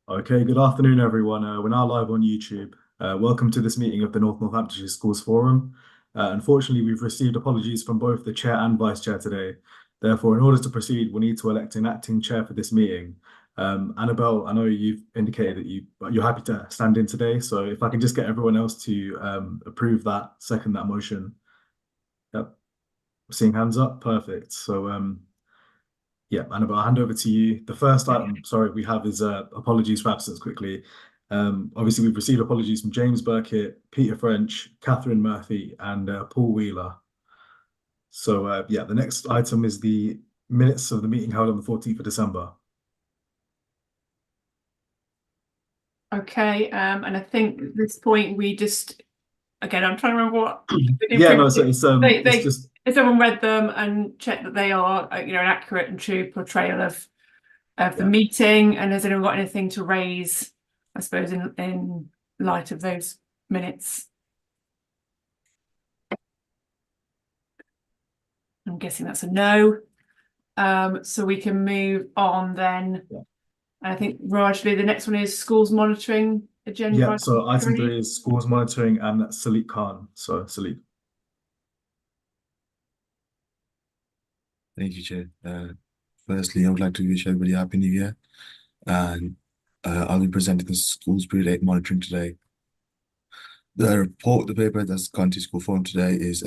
Okay, good afternoon, everyone. We're now live on YouTube. Welcome to this meeting of the Northamptonshire Schools Forum. Unfortunately, we've received apologies from both the chair and vice chair today. Therefore, in order to proceed, we need to elect an acting chair for this meeting. Annabelle, I know you've indicated that you're happy to stand in today, so if I can just get everyone else to approve that, second that motion. Yep, seeing hands up, perfect. So yeah, Annabelle, I'll hand over to you. The first item, sorry, we have is apologies for absence quickly. Obviously, we've received apologies from James Burkett, Peter French, Catherine Murphy, and Paul Wheeler. So yeah, the next item is the minutes of the meeting held on the 14th of December. Okay, and I think at this point we just, again, I'm trying to remember what Yeah, no, so it's they just if someone read them and checked that they are, an accurate and true portrayal of the yeah. meeting. And has anyone got anything to raise, I suppose, in light of those minutes? I'm guessing that's a no. So we can move on then. Yeah. I think largely the next one is schools monitoring agenda. Yeah, so item 3 is schools monitoring and Salik Khan. So Salik. Thank you, Chair. Firstly, I would like to wish everybody a Happy New Year, and I'll be presenting the Schools Period 8 monitoring today. The paper that's gone to School Forum today is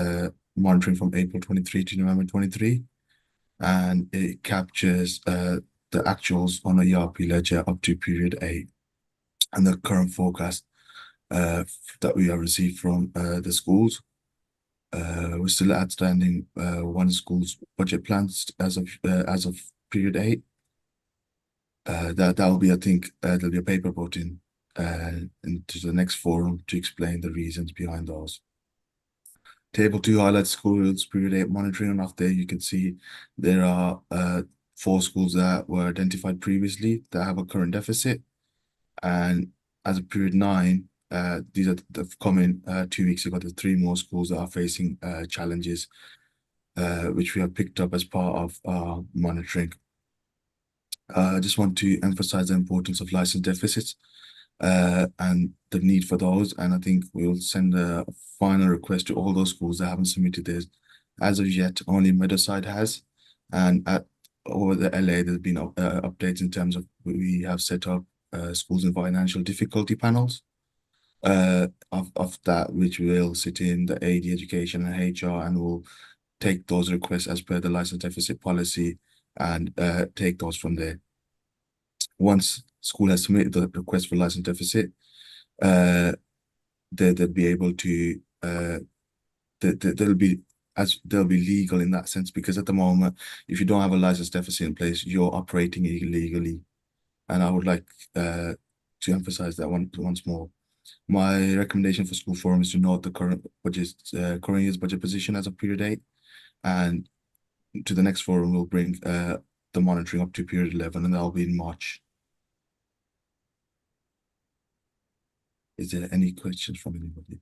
monitoring from April 23 to November 23, and it captures the actuals on a ERP ledger up to period 8 and the current forecast that we have received from the schools. We're still outstanding one school's budget plans as of period 8. That will be, I think, there'll be a paper brought in into the next forum to explain the reasons behind those. Table 2 highlights schools period 8 monitoring, and after you can see there are 4 schools that were identified previously that have a current deficit, and as of period 9. These have come in 2 weeks ago. There's 3 more schools that are facing challenges, which we have picked up as part of our monitoring. I just want to emphasize the importance of license deficits and the need for those. And I think we'll send a final request to all those schools that haven't submitted theirs. As of yet, only Meadowside has. And over the LA, there's been updates in terms of we have set up schools in financial difficulty panels. Of that, which will sit in the AD education and HR, and will take those requests as per the license deficit policy and take those from there. Once school has submitted the request for license deficit, they'll be able to they'll be legal in that sense, because at the moment, if you don't have a license deficit in place, you're operating illegally. And I would like to emphasize that once more. My recommendation for School Forum is to note the current year's budget position as of period 8, and to the next forum we'll bring the monitoring up to period 11, and that'll be in March. Is there any questions from anybody?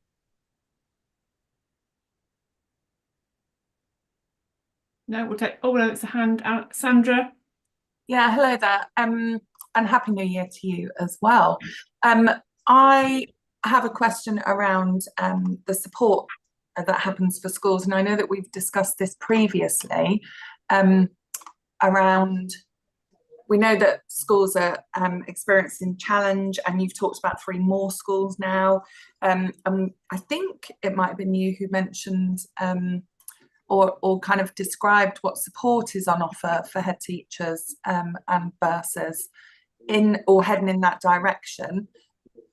No, we'll take. Oh no, it's a hand out, Sandra. Yeah, hello there. And Happy New Year to you as well. I have a question around the support that happens for schools, and I know that we've discussed this previously. Around, we know that schools are experiencing challenge, and you've talked about 3 more schools now. I think it might have been you who mentioned or kind of described what support is on offer for head teachers and bursars or heading in that direction.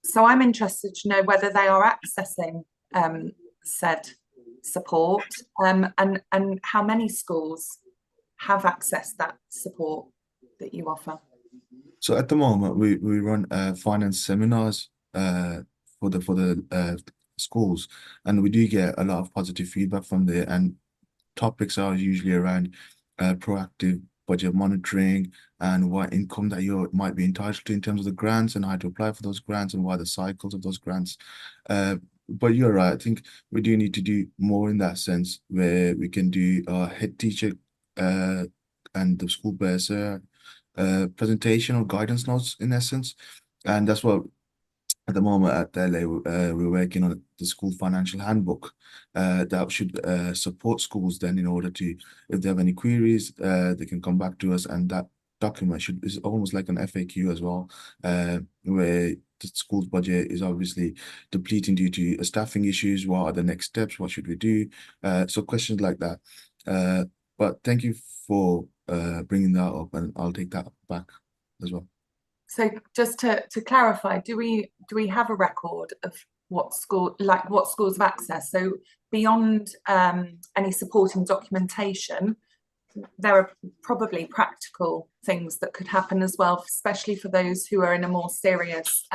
So I'm interested to know whether they are accessing said support, and how many schools have accessed that support that you offer. So at the moment, we run finance seminars for the schools, and we do get a lot of positive feedback from there. And topics are usually around proactive budget monitoring and what income that you might be entitled to in terms of the grants, and how to apply for those grants, and what are the cycles of those grants. But you're right. I think we do need to do more in that sense, where we can do head teacher and the school bursar presentation or guidance notes, in essence, And that's what at the moment at LA, we're working on the school financial handbook that should support schools then in order to, if they have any queries, they can come back to us, and that document is almost like an FAQ as well, where the school's budget is obviously depleting due to staffing issues. What are the next steps? What should we do? So questions like that. But thank you for bringing that up, and I'll take that back as well. So just to clarify, do we have a record of what schools have access? So beyond any supporting documentation, there are probably practical things that could happen as well, especially for those who are in a more serious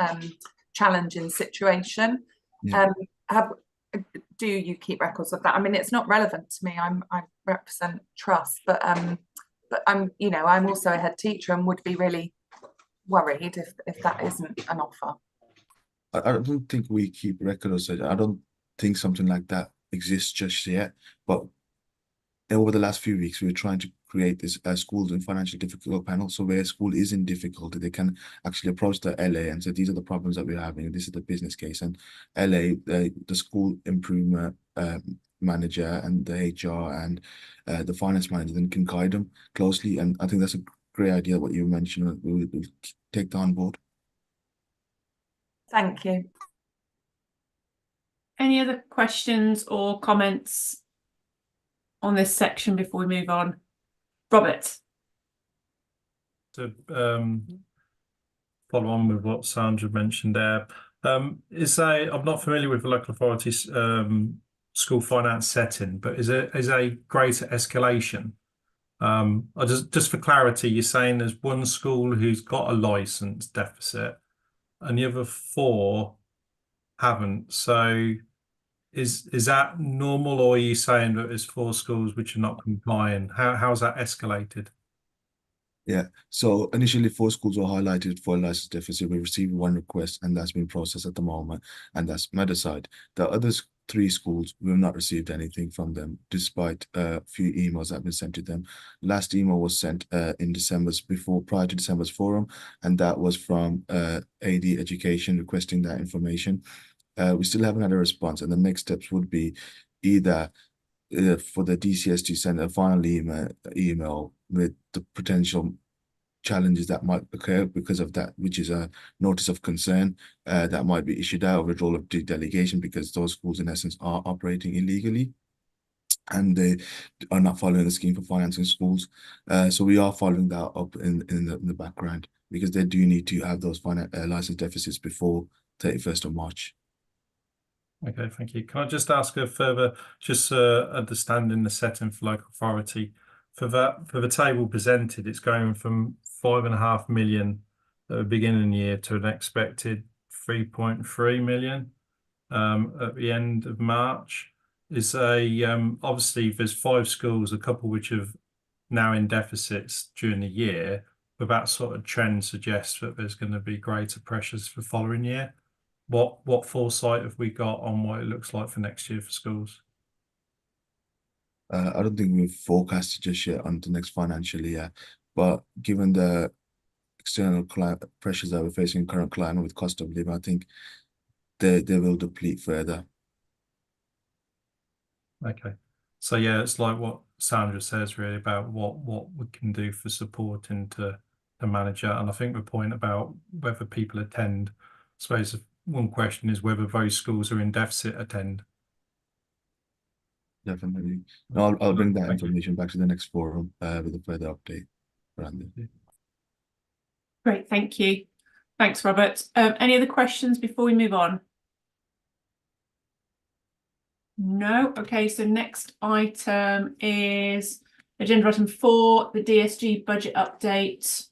challenging situation. Yeah. Do you keep records of that? I mean, it's not relevant to me. I represent trust, but I'm also a head teacher and would be really worried if that isn't an offer. I don't think we keep records of it. I don't think something like that exists just yet. But over the last few weeks, we're trying to create this schools in financially difficult panel. So where a school is in difficulty, they can actually approach the LA and say, these are the problems that we're having. This is the business case. And LA, the school improvement manager and the HR and the finance manager then can guide them closely. And I think that's a great idea, what you mentioned. We'll take that on board. Thank you. Any other questions or comments on this section before we move on? Robert. To follow on with what Sandra mentioned there, I'm not familiar with the local authorities school finance setting, but is a greater escalation? I just for clarity, you're saying there's one school who's got a license deficit and the other 4 haven't. So is that normal, or are you saying that there's 4 schools which are not complying? How's that escalated? Yeah, so initially 4 schools were highlighted for a license deficit. We received 1 request, and that's been processed at the moment, and that's Meadowside. The other 3 schools, we've not received anything from them, despite a few emails that have been sent to them. Last email was sent in prior to December's forum, and that was from AD Education requesting that information. We still haven't had a response, and the next steps would be either for the DCS to send a final email with the potential challenges that might occur because of that, which is a notice of concern that might be issued out, withdrawal of delegation, because those schools in essence are operating illegally and they are not following the scheme for financing schools. So we are following that up in the background, because they do need to have those license deficits before 31st of March. Okay, thank you. Can I just ask a further, understanding the setting for local authority? For the table presented, it's going from 5.5 million at the beginning of the year to an expected 3.3 million at the end of March. Obviously there's 5 schools, a couple which have now in deficits during the year, but that sort of trend suggests that there's going to be greater pressures for the following year. What foresight have we got on what it looks like for next year for schools? I don't think we've forecasted just yet on the next financial year, but given the external pressures that we're facing in current climate with cost of living, I think they will deplete further. Okay, so yeah, it's like what Sandra says really about what we can do for supporting to manage that. And I think the point about whether people attend, I suppose one question is whether those schools are in deficit attend. Definitely. No, I'll bring that information back to the next forum with a further update around it. Great, thank you. Thanks, Robert. Any other questions before we move on? No. Okay, so next item is agenda item 4, the DSG budget update,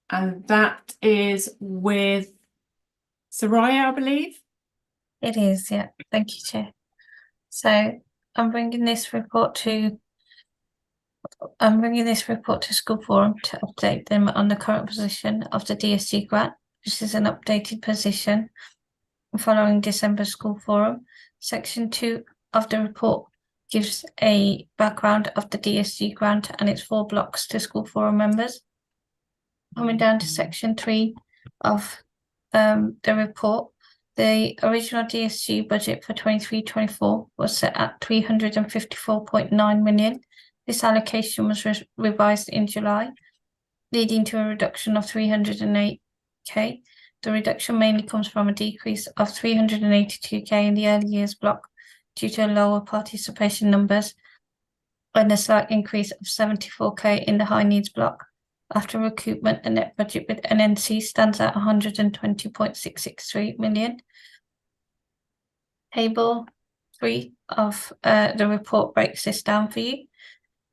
and that is with Soraya, I believe. It is, yeah. Thank you, Chair. So I'm bringing this report to School Forum to update them on the current position of the DSG grant. This is an updated position following December School Forum. Section 2 of the report gives a background of the DSG grant and its 4 blocks to School Forum members. Coming down to Section 3 of the report, the original DSG budget for 23-24 was set at 354.9 million. This allocation was revised in July, leading to a reduction of 308k. The reduction mainly comes from a decrease of 382k in the early years block due to lower participation numbers, and a slight increase of 74k in the high needs block. After recoupment, the net budget with NNC stands at 120.663 million. Table 3 of the report breaks this down for you.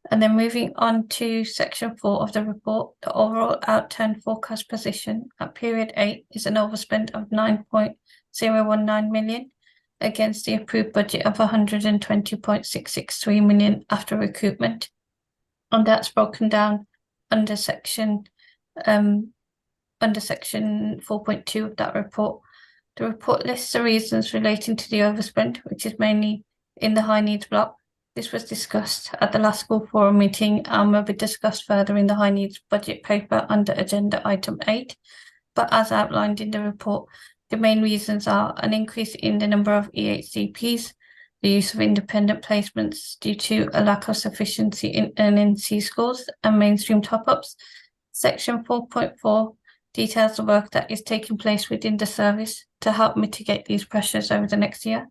And then moving on to section 4 of the report, the overall outturn forecast position at period 8 is an overspend of 9.019 million against the approved budget of 120.663 million after recoupment. And that's broken down under section 4.2 of that report. The report lists the reasons relating to the overspend, which is mainly in the high needs block. This was discussed at the last school forum meeting and will be discussed further in the high needs budget paper under agenda item 8. But as outlined in the report, the main reasons are an increase in the number of EHCPs, the use of independent placements due to a lack of sufficiency in NNC scores and mainstream top-ups. Section 4.4 details the work that is taking place within the service to help mitigate these pressures over the next year.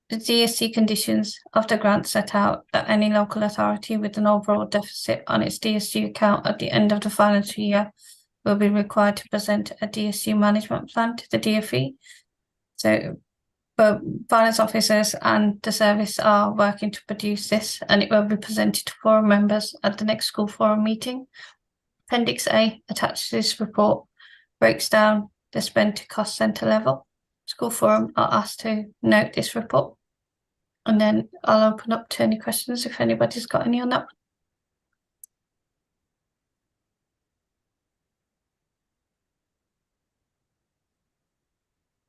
The DSC conditions of the grant set out that any local authority with an overall deficit on its DSC account at the end of the financial year will be required to present a DSC management plan to the DfE. So both finance officers and the service are working to produce this, and it will be presented to forum members at the next school forum meeting. Appendix A attached to this report breaks down the spend to cost centre level. School forum are asked to note this report, and then I'll open up to any questions if anybody's got any on that.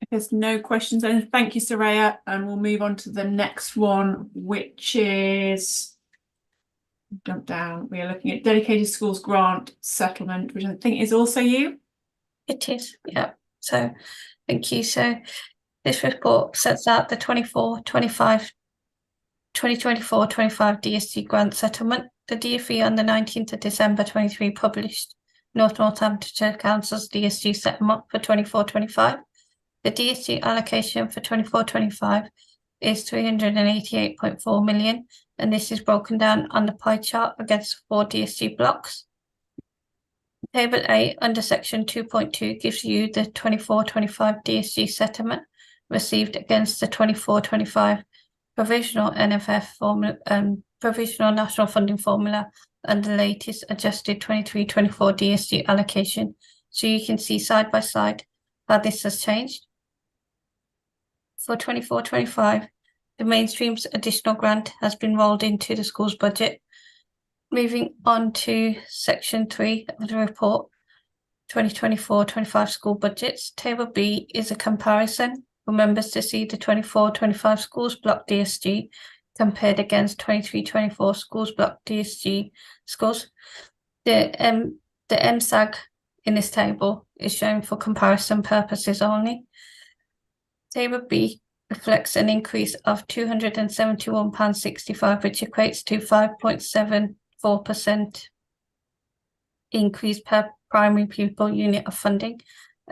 If there's no questions, then thank you, Soraya, and we'll move on to the next one, which is jump down. We are looking at dedicated schools grant settlement, which I think is also you. It is, yeah. So thank you. So this report sets out the 2024-25 DSG grant settlement. The DfE on the 19th of December 23 published Northamptonshire Council's DSG settlement for 24-25. The DSG allocation for 24-25 is 388.4 million, and this is broken down on the pie chart against 4 DSG blocks. Table A under section 2.2 gives you the 24-25 DSG settlement received against the 24-25 provisional NFF formula, provisional national funding formula, and the latest adjusted 23-24 DSG allocation. So you can see side by side how this has changed. For 24-25, the mainstream's additional grant has been rolled into the school's budget. Moving on to section 3 of the report, 2024-25 school budgets. Table B is a comparison for members to see the 24-25 schools block DSG compared against 23-24 schools block DSG scores. The MSAG in this table is shown for comparison purposes only. Table B reflects an increase of £271.65, which equates to 5.74% increase per primary pupil unit of funding,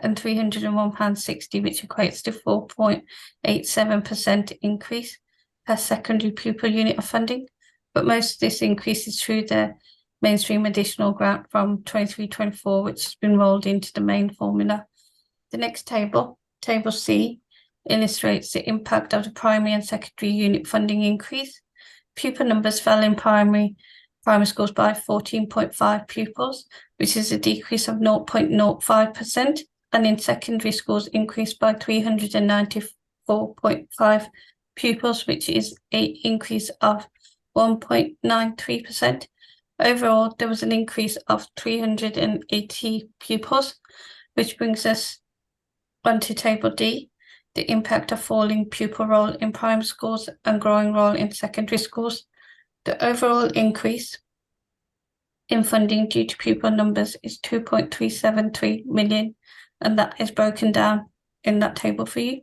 and £301.60, which equates to 4.87% increase per secondary pupil unit of funding. But most of this increase is through the mainstream additional grant from 23-24, which has been rolled into the main formula. The next table, Table C, illustrates the impact of the primary and secondary unit funding increase. Pupil numbers fell in primary schools by 14.5 pupils, which is a decrease of 0.05%, and in secondary schools increased by 394.5 pupils, which is an increase of 1.93%. Overall, there was an increase of 380 pupils, which brings us onto Table D, the impact of falling pupil roll in primary schools and growing roll in secondary schools. The overall increase in funding due to pupil numbers is 2.373 million, and that is broken down in that table for you.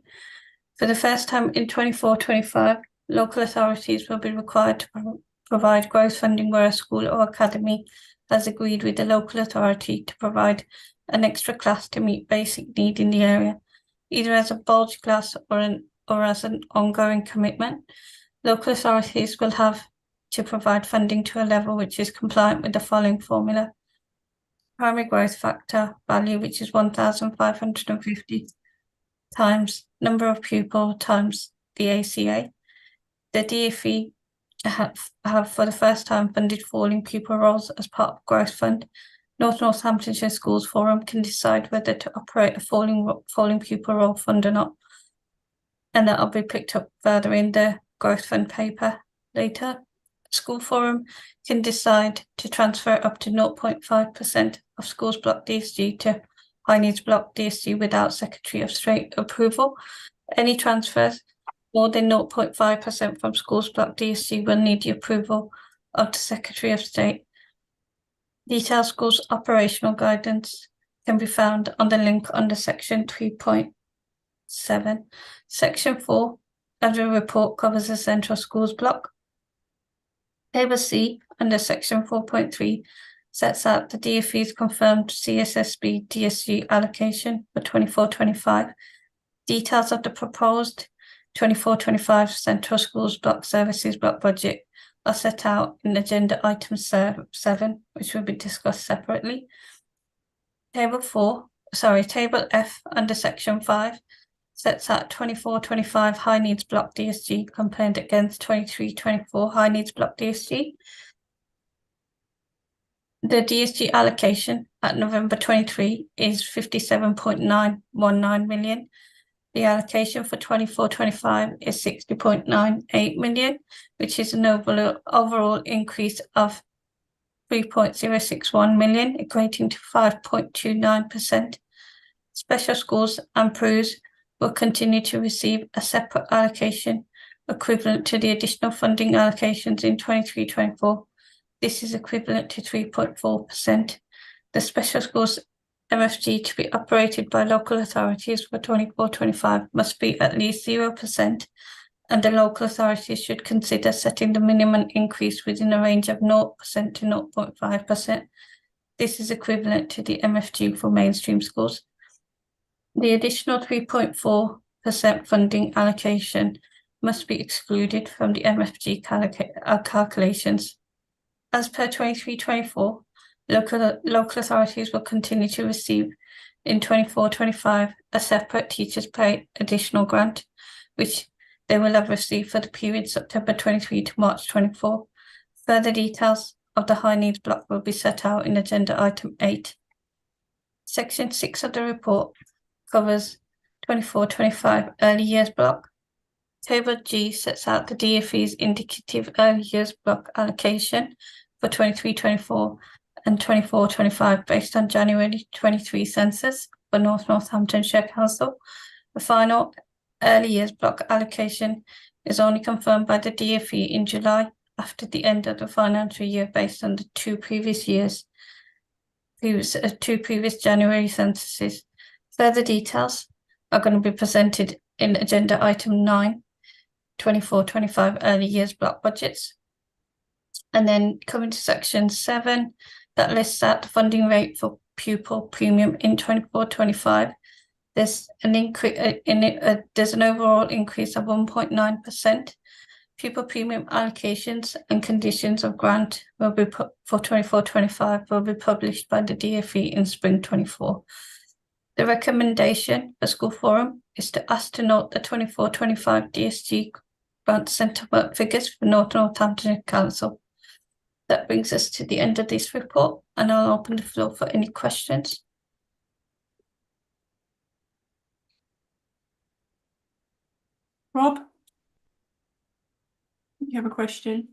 For the first time in 24-25, local authorities will be required to provide growth funding where a school or academy has agreed with the local authority to provide an extra class to meet basic need in the area, either as a bulge class or as an ongoing commitment. Local authorities will have to provide funding to a level which is compliant with the following formula. Primary growth factor value, which is 1,550 times number of pupil times the ACA. The DfE have for the first time funded falling pupil roles as part of Growth Fund. Northamptonshire Schools Forum can decide whether to operate a falling pupil role fund or not, and that'll be picked up further in the Growth Fund paper later. School Forum can decide to transfer up to 0.5% of schools block DSG to high needs block DSG without Secretary of State approval. Any transfers more than 0.5% from schools block DSG will need the approval of the Secretary of State. Detailed schools operational guidance can be found on the link under section 3.7. Section 4 of the report covers the central schools block. Table C under section 4.3 sets out the DfE's confirmed CSSB DSG allocation for 24-25. Details of the proposed 24-25 Central Schools Block Services Block Budget are set out in agenda item 7, which will be discussed separately. Table F under section 5 sets out 24-25 High Needs Block DSG compared against 23-24 High Needs Block DSG. The DSG allocation at November 23 is 57.919 million. The allocation for 24-25 is 60.98 million, which is an overall increase of 3.061 million, equating to 5.29%. Special schools and PRUs will continue to receive a separate allocation equivalent to the additional funding allocations in 23-24. This is equivalent to 3.4%. The special schools MFG to be operated by local authorities for 24-25 must be at least 0%, and the local authorities should consider setting the minimum increase within a range of 0% to 0.5%. This is equivalent to the MFG for mainstream schools. The additional 3.4% funding allocation must be excluded from the MFG calculations. As per 23-24, local authorities will continue to receive in 24-25 a separate teachers' pay additional grant, which they will have received for the period September 23 to March 24. Further details of the high needs block will be set out in agenda item 8. Section 6 of the report covers 24-25 early years block. Table G sets out the DfE's indicative early years block allocation for 23-24 and 24-25 based on January 23 census for Northamptonshire Council. The final early years block allocation is only confirmed by the DfE in July after the end of the financial year based on the two previous January censuses. Further details are going to be presented in agenda item 9, 24-25 early years block budgets. And then coming to section 7, that lists out the funding rate for pupil premium in 24-25. There's an increase there's an overall increase of 1.9%. Pupil premium allocations and conditions of grant will be put for 24-25 will be published by the DfE in spring 24. The recommendation for School Forum is to ask to note the 24-25 DSG grant settlement figures for Northamptonshire Council. That brings us to the end of this report, and I'll open the floor for any questions. Rob, you have a question?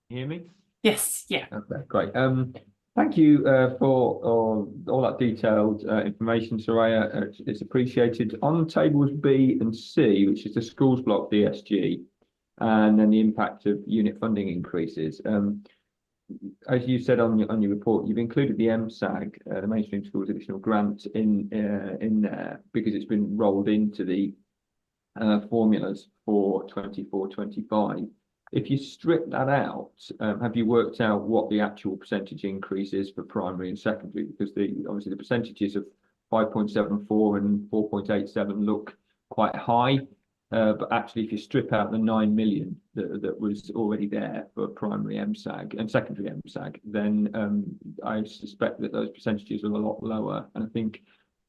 Hear me? Yes, yeah. Okay, great. Thank you for all that detailed information, Soraya. It's appreciated. On tables B and C, which is the schools block DSG, and then the impact of unit funding increases. as you said on your report, you've included the MSAG, the Mainstream Schools Additional Grant, in there because it's been rolled into the formulas for 24-25. If you strip that out, have you worked out what the actual percentage increase is for primary and secondary? Because obviously the percentages of 5.74 and 4.87 look quite high. But actually, if you strip out the 9 million that was already there for primary MSAG and secondary MSAG, then I suspect that those percentages are a lot lower. And I think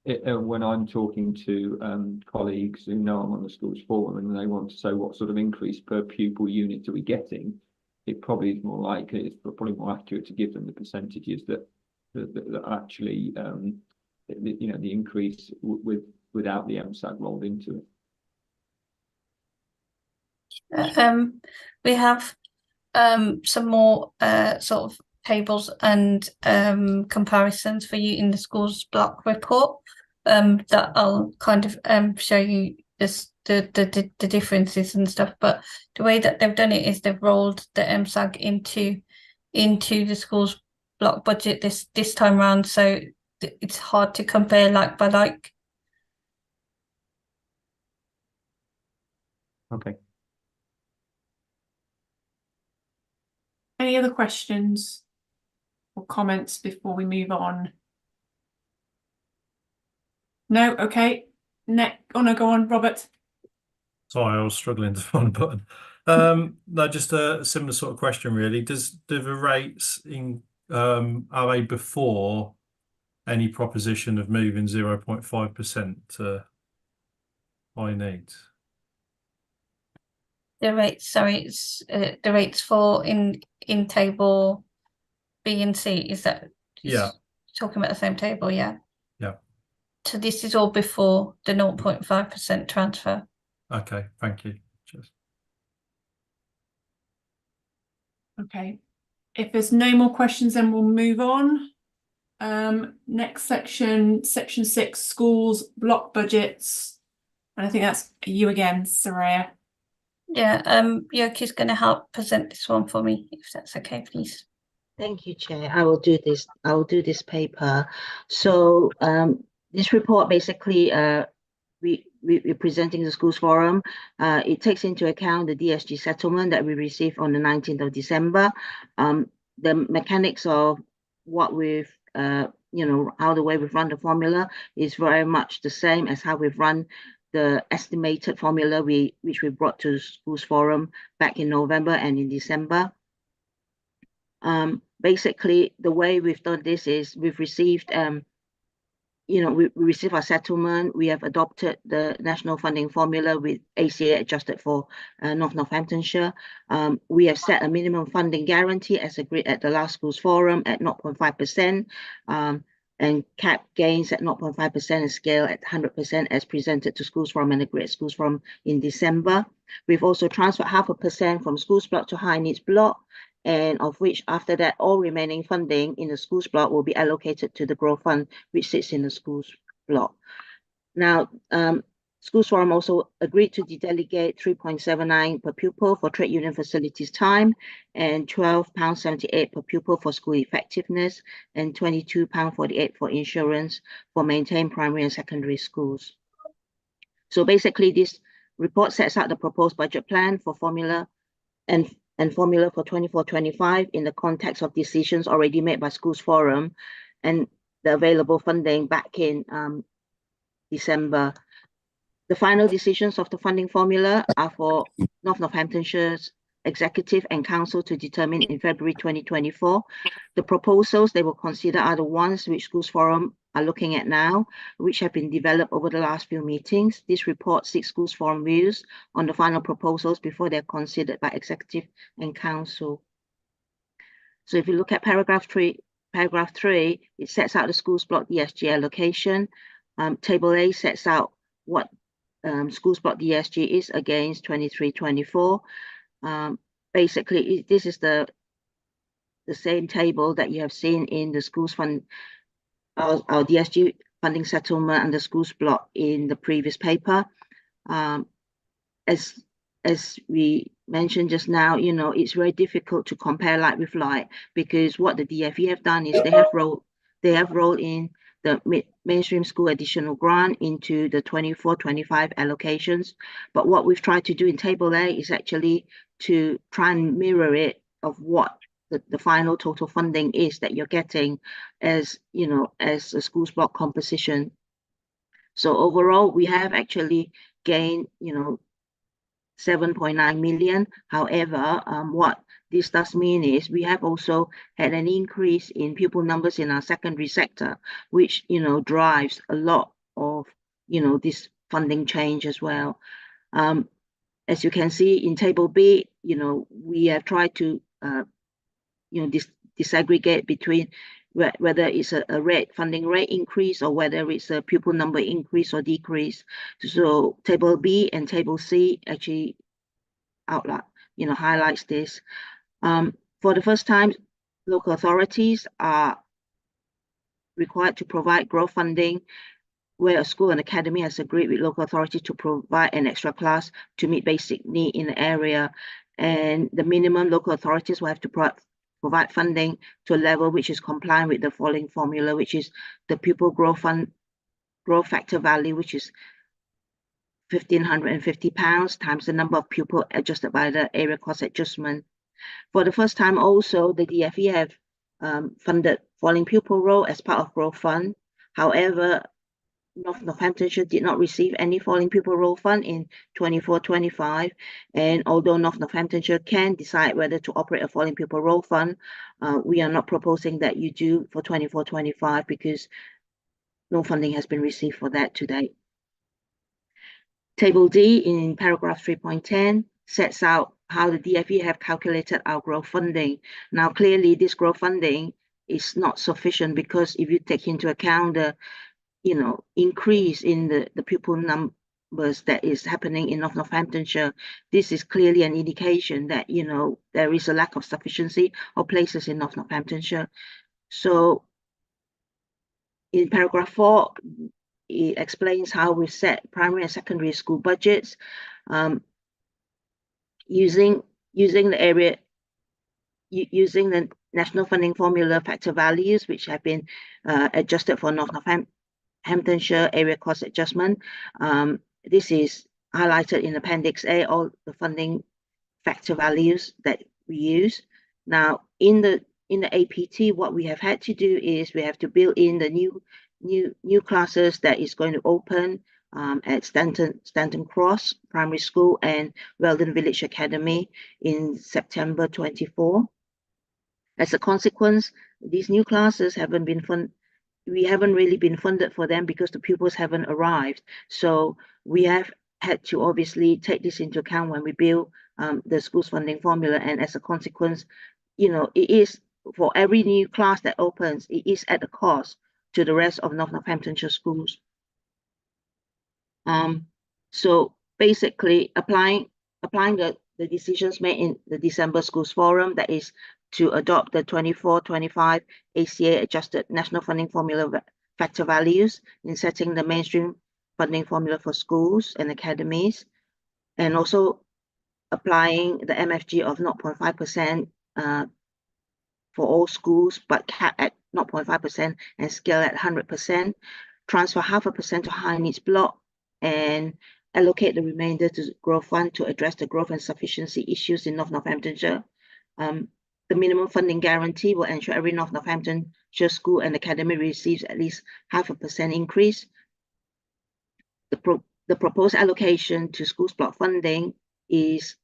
when I'm talking to colleagues who know I'm on the schools forum and they want to say what sort of increase per pupil unit are we getting, it probably is more likely, it's probably more accurate to give them the percentages that actually, the increase without the MSAG rolled into it. We have some more sort of tables and comparisons for you in the schools block report that I'll kind of show you just the differences and stuff. But the way that they've done it is they've rolled the MSAG into the schools block budget this time around, so it's hard to compare like by like. Okay. Any other questions or comments before we move on? No? Okay. Oh no, go on, Robert. Sorry, I was struggling to find a button. No, just a similar sort of question, really. Do the rates are they before any proposition of moving 0.5% to high needs? The rates, sorry, it's the rates for in table B and C. Is that Yeah, talking about the same table? Yeah. yeah. So this is all before the 0.5% transfer. Okay, thank you. Cheers. Okay. If there's no more questions, then we'll move on. Next section 6, schools block budgets. And I think that's you again, Soraya. Yeah, Yoki's going to help present this one for me, if that's okay, please. Thank you, Chair. I will do this. I will do this paper. So this report basically we're presenting the schools forum. It takes into account the DSG settlement that we received on the 19th of December. The mechanics of what we've how the way we've run the formula is very much the same as how we've run the estimated formula which we brought to schools forum back in November and in December. Basically, the way we've done this is we've received we received our settlement. We have adopted the national funding formula with ACA adjusted for Northamptonshire. We have set a minimum funding guarantee as agreed at the last schools forum at 0.5%, and cap gains at 0.5% and scale at 100% as presented to schools forum and agreed at schools forum in December. We've also transferred 0.5% from schools block to high needs block, and of which after that all remaining funding in the schools block will be allocated to the growth fund which sits in the schools block. Now schools forum also agreed to delegate 3.79 per pupil for trade union facilities time and £12.78 per pupil for school effectiveness and £22.48 for insurance for maintained primary and secondary schools. So basically this report sets out the proposed budget plan for formula and formula for 24-25 in the context of decisions already made by schools forum and the available funding back in December. The final decisions of the funding formula are for Northamptonshire's executive and council to determine in February 2024. The proposals they will consider are the ones which schools forum are looking at now, which have been developed over the last few meetings. This report seeks schools forum views on the final proposals before they're considered by executive and council. So if you look at paragraph 3, it sets out the schools block DSG allocation. Table A sets out what schools block DSG is against 23-24. Basically, this is the same table that you have seen in the schools fund, our DSG funding settlement and the schools block in the previous paper. As as we mentioned just now, you know, it's very difficult to compare like with like, because what the DFE have done is they have rolled in the mainstream school additional grant into the 24-25 allocations. But what we've tried to do in Table A is actually to try and mirror it of what the final total funding is that you're getting as, you know, as a schools block composition. So overall, we have actually gained, you know, 7.9 million. However, what this does mean is we have also had an increase in pupil numbers in our secondary sector, which, you know, drives a lot of, you know, this funding change as well. As you can see in Table B, you know, we have tried to, you know, disaggregate between whether it's a rate funding rate increase or whether it's a pupil number increase or decrease. So Table B and Table C actually highlights this. For the first time, local authorities are required to provide growth funding where a school and academy has agreed with local authority to provide an extra class to meet basic need in the area. And the minimum local authorities will have to provide funding to a level which is compliant with the following formula, which is the pupil growth factor value, which is £1,550 times the number of pupils adjusted by the area cost adjustment. For the first time also, the DFE have funded falling pupil roll as part of growth fund. However, Northamptonshire did not receive any falling pupil roll fund in 24-25, and although Northamptonshire can decide whether to operate a falling pupil roll fund, we are not proposing that you do for 24-25 because no funding has been received for that to date. Table D in paragraph 3.10 sets out how the DFE have calculated our growth funding. Now, clearly, this growth funding is not sufficient because if you take into account the increase in the pupil numbers that is happening in Northamptonshire, this is clearly an indication that, you know, there is a lack of sufficiency of places in Northamptonshire. So in paragraph 4, it explains how we set primary and secondary school budgets using the national funding formula factor values, which have been adjusted for Northamptonshire area cost adjustment. This is highlighted in Appendix A, all the funding factor values that we use. Now, in the APT, what we have had to do is we have to build in the new classes that is going to open at Stanton Cross Primary School and Weldon Village Academy in September 24. As a consequence, these new classes haven't been funded. We haven't really been funded for them because the pupils haven't arrived. So we have had to obviously take this into account when we build the school's funding formula. And as a consequence, you know, it is for every new class that opens, it is at a cost to the rest of Northamptonshire schools. So basically applying the decisions made in the December Schools Forum, that is to adopt the 24-25 ACA adjusted national funding formula factor values in setting the mainstream funding formula for schools and academies, and also applying the MFG of 0.5% for all schools, but capped at 0.5% and scale at 100%, transfer 0.5% to high needs block, and allocate the remainder to growth fund to address the growth and sufficiency issues in Northamptonshire. The minimum funding guarantee will ensure every Northamptonshire school and academy receives at least 0.5% increase. The proposed allocation to schools block funding is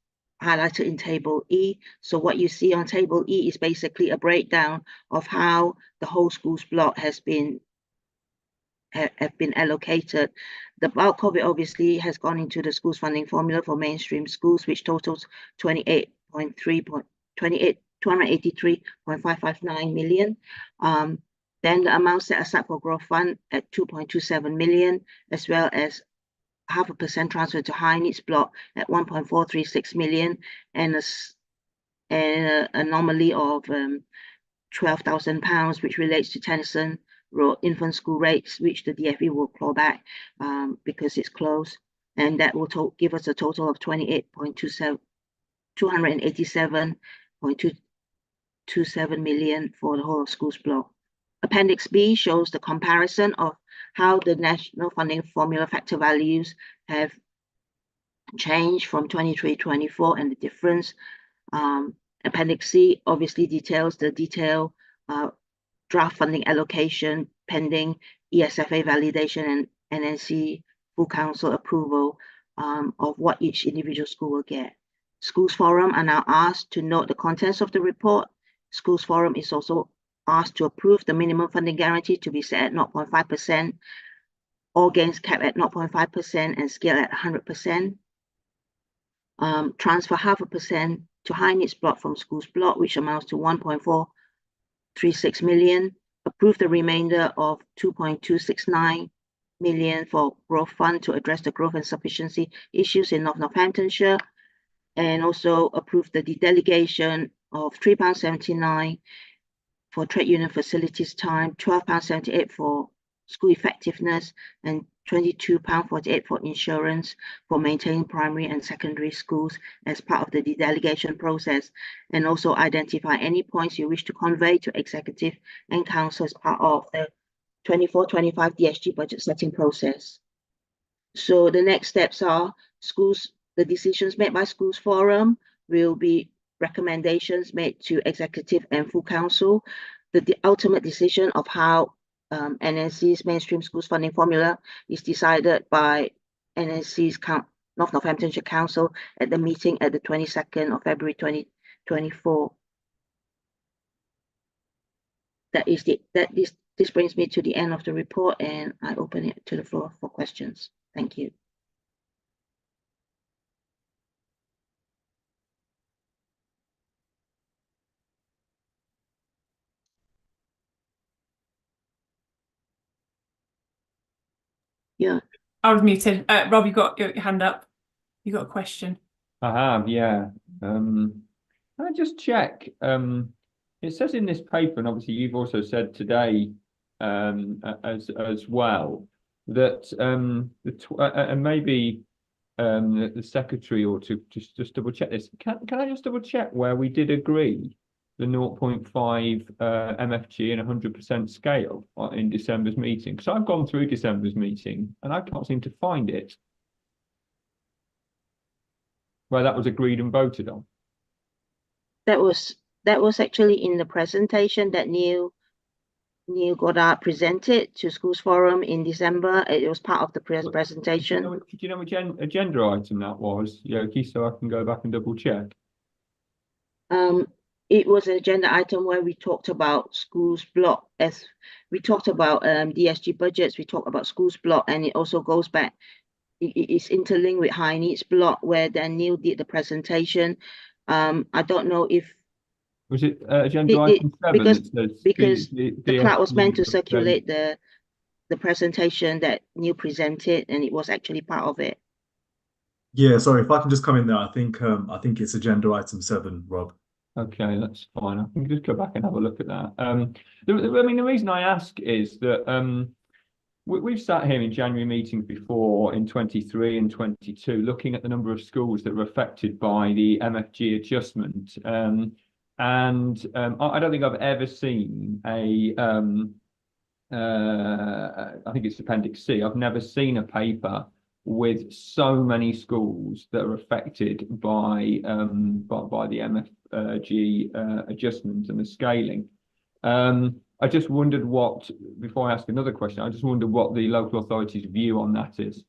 highlighted in Table E. So what you see on Table E is basically a breakdown of how the whole schools block have been allocated. The bulk of it obviously has gone into the schools funding formula for mainstream schools, which totals 283.559 million. Then the amount set aside for growth fund at 2.27 million, as well as 0.5% transfer to high needs block at 1.436 million, and an anomaly of £12,000, which relates to Tennyson Road infant school rates, which the DFE will claw back because it's closed. and that will give us a total of 287.227 million for the whole of schools block. Appendix B shows the comparison of how the national funding formula factor values have changed from 23-24 and the difference. Appendix C obviously details the detailed draft funding allocation pending ESFA validation and NNC full council approval of what each individual school will get. Schools Forum are now asked to note the contents of the report. Schools Forum is also asked to approve the minimum funding guarantee to be set at 0.5%, all gains capped at 0.5% and scale at 100%. Transfer 0.5% to high needs block from schools block, which amounts to 1.436 million. Approve the remainder of 2.269 million for growth fund to address the growth and sufficiency issues in Northamptonshire, and also approve the delegation of £3.79 for trade union facilities time, £12.78 for school effectiveness, and £22.48 for insurance for maintaining primary and secondary schools as part of the delegation process, and also identify any points you wish to convey to executive and council as part of the 24-25 DSG budget setting process. So the next steps are the decisions made by Schools Forum will be recommendations made to executive and full council. The ultimate decision of how NNC's mainstream schools funding formula is decided by NNC's Northamptonshire Council at the meeting at the 22nd of February 2024. This brings me to the end of the report, and I open it to the floor for questions. Thank you. Yeah. I was muted. Rob, you got your hand up. You got a question? I have, yeah. Can I just check? It says in this paper, and obviously you've also said today as well, that and maybe the secretary ought to just double check this. Can I just double check where we did agree the 0.5 MFG and 100% scale in December's meeting? Because I've gone through December's meeting and I can't seem to find it where that was agreed and voted on. That was actually in the presentation that Neil Goddard presented to Schools Forum in December. It was part of the presentation. Do you know which agenda item that was, Yoki, so I can go back and double check? It was an agenda item where we talked about schools block, as we talked about DSG budgets, we talked about schools block, and it also goes back. It's interlinked with high needs block, where then Neil did the presentation. I don't know if was it agenda item 7 because the clerk was meant to circulate the presentation that Neil presented, and it was actually part of it. Yeah, sorry, if I can just come in there, I think it's agenda item 7, Rob. Okay, that's fine. I can just go back and have a look at that. I mean, the reason I ask is that we've sat here in January meetings before in 23 and 22, looking at the number of schools that were affected by the MFG adjustment. I don't think I've ever seen I think it's Appendix C. I've never seen a paper with so many schools that are affected by the MFG adjustment and the scaling. I just wondered before I ask another question, I just wondered what the local authority's view on that is.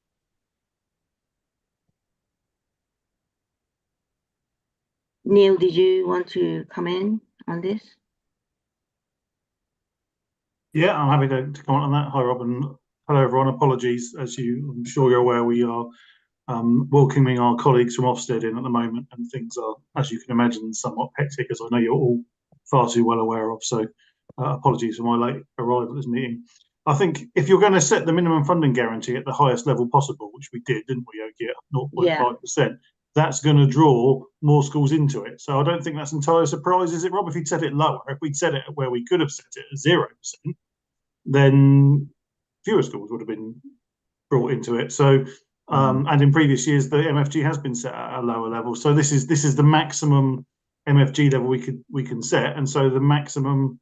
Neil, did you want to come in on this? Yeah, I'm happy to comment on that. Hi, Rob, and hello, everyone. Apologies, I'm sure you're aware, we are welcoming our colleagues from Ofsted in at the moment, and things are, as you can imagine, somewhat hectic, as I know you're all far too well aware of. So apologies for my late arrival at this meeting. I think if you're going to set the minimum funding guarantee at the highest level possible, which we did, didn't we, Yogi, at 0.5%, that's going to draw more schools into it. So I don't think that's entirely a surprise, is it, Rob? If he'd set it lower, if we'd set it where we could have set it at 0%, then fewer schools would have been brought into it. So And in previous years, the MFG has been set at a lower level. So this is the maximum MFG level we can set, and so the maximum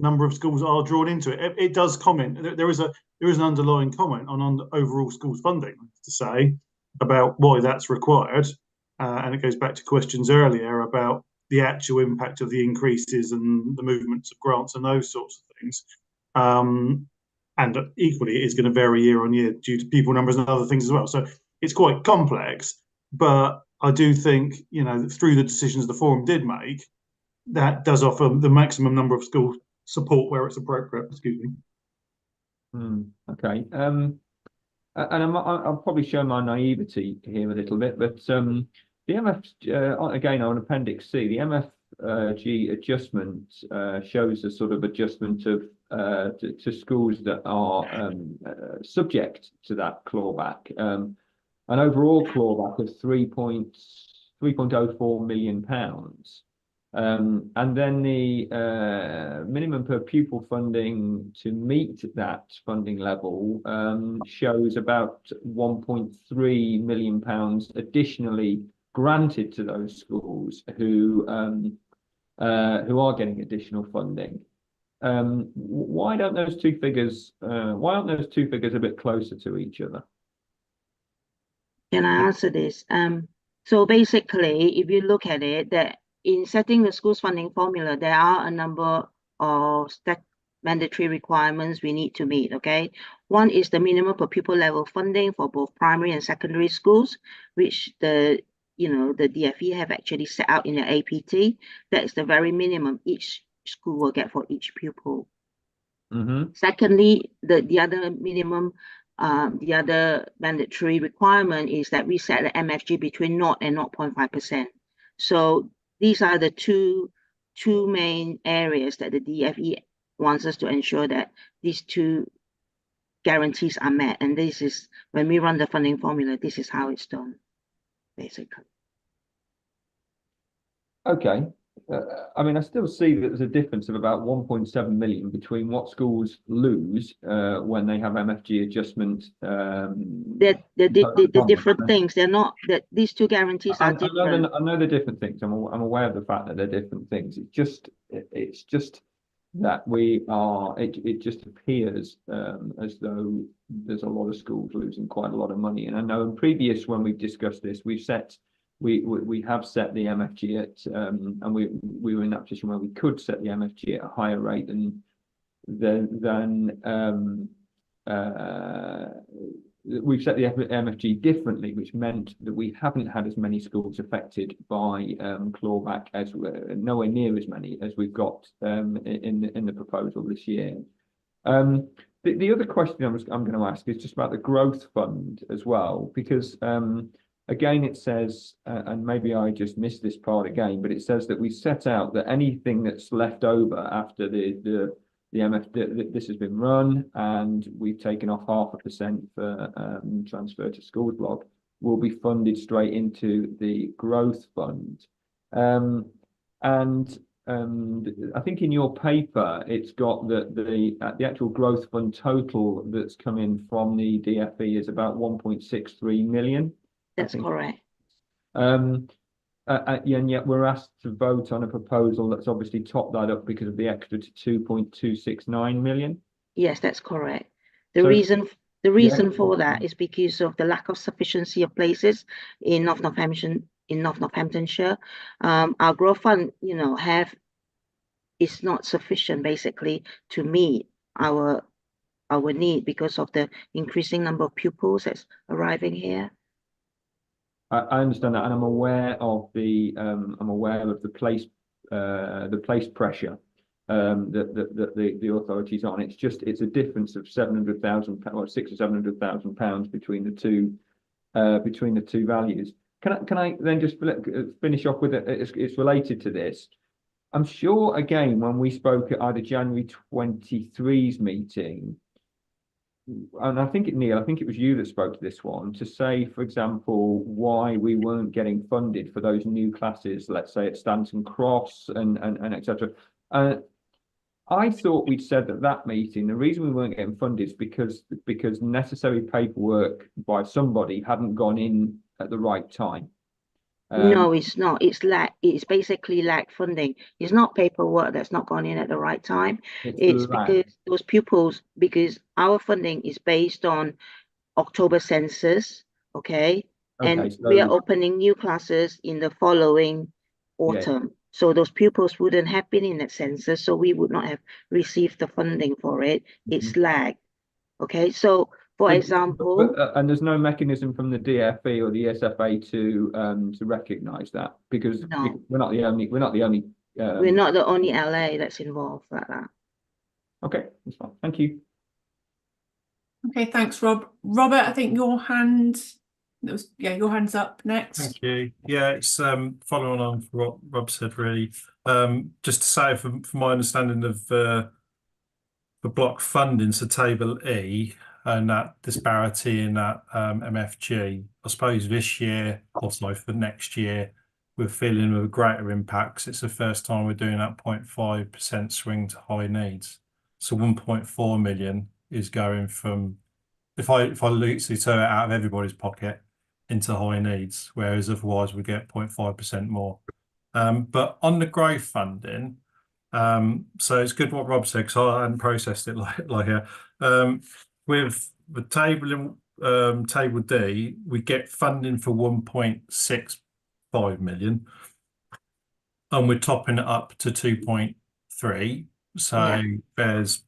number of schools are drawn into it. It does comment. There is an underlying comment on the overall schools funding to say about why that's required, and it goes back to questions earlier about the actual impact of the increases and the movements of grants and those sorts of things. And equally, it is going to vary year on year due to people numbers and other things as well. So it's quite complex, but I do think, you know, through the decisions the forum did make, that does offer the maximum number of school support where it's appropriate. Excuse me. Okay. And I'll probably show my naivety here a little bit, but the MF again on Appendix C, the MFG adjustment shows a sort of adjustment of to schools that are subject to that clawback. An overall clawback of £3.04 million. And then the minimum per pupil funding to meet that funding level shows about £1.3 million additionally granted to those schools who are getting additional funding. Why aren't those two figures a bit closer to each other? Can I answer this? So basically, if you look at it, that in setting the school's funding formula, there are a number of mandatory requirements we need to meet, okay? One is the minimum per pupil level funding for both primary and secondary schools, which the DFE have actually set out in the APT. That is the very minimum each school will get for each pupil. Secondly, the other minimum, the other mandatory requirement is that we set the MFG between 0 and 0.5%. So these are the two main areas that the DFE wants us to ensure that these two guarantees are met. And this is, when we run the funding formula, this is how it's done, basically. Okay. I mean, I still see that there's a difference of about 1.7 million between what schools lose when they have MFG adjustment. They're different things. They're not that these two guarantees are different. I know they're different things. I'm aware of the fact that they're different things. It's just that we are. It just appears as though there's a lot of schools losing quite a lot of money. And I know in previous when we've discussed this, we have set the MFG at and we were in that position where we could set the MFG at a higher rate than we've set the MFG differently, which meant that we haven't had as many schools affected by clawback as nowhere near as many as we've got in the proposal this year. The other question I'm going to ask is just about the growth fund as well, because again, it says, and maybe I just missed this part again, but it says that we set out that anything that's left over after the this has been run and we've taken off 0.5% for transfer to schools block will be funded straight into the growth fund. And I think in your paper, it's got that the actual growth fund total that's come in from the DFE is about 1.63 million. That's correct. And yet we're asked to vote on a proposal that's obviously topped that up because of the extra to 2.269 million. Yes, that's correct. The reason for that is because of the lack of sufficiency of places in Northamptonshire. Our growth fund, is not sufficient basically to meet our need because of the increasing number of pupils that's arriving here. I understand that, and I'm aware of the place pressure that the authorities on. It's a difference of £700,000 or £600,000 or £700,000 between the two values. Can I then just finish off with it? It's related to this. I'm sure again when we spoke at either January 23's meeting. And I think Neil, I think it was you that spoke to this one to say, for example, why we weren't getting funded for those new classes, let's say at Stanton Cross and etc. I thought we'd said at that meeting the reason we weren't getting funded is because necessary paperwork by somebody hadn't gone in at the right time. No, it's not. It's basically lack funding. It's not paperwork that's not gone in at the right time. It's because those pupils, because our funding is based on October census, okay? And so we are opening new classes in the following autumn. So those pupils wouldn't have been in that census, so we would not have received the funding for it. It's lag. Okay, so for example, and there's no mechanism from the DFE or the SFA to recognise that because we're not the only we're not the only LA that's involved like that. Okay, that's fine. Thank you. Okay, thanks, Rob. Robert, I think your hand's up next. Thank you. Yeah, it's following on from what Rob said, really. Just to say, from my understanding of the block funding, so table E, and that disparity in that MFG, I suppose this year, also for next year, we're feeling with a greater impact because it's the first time we're doing that 0.5% swing to high needs. So 1.4 million is going from, if I loosely turn it out of everybody's pocket into high needs, whereas otherwise we get 0.5% more. But on the growth funding, so it's good what Rob said because I hadn't processed it like here. With the table in table D, we get funding for 1.65 million, and we're topping it up to 2.3. So there's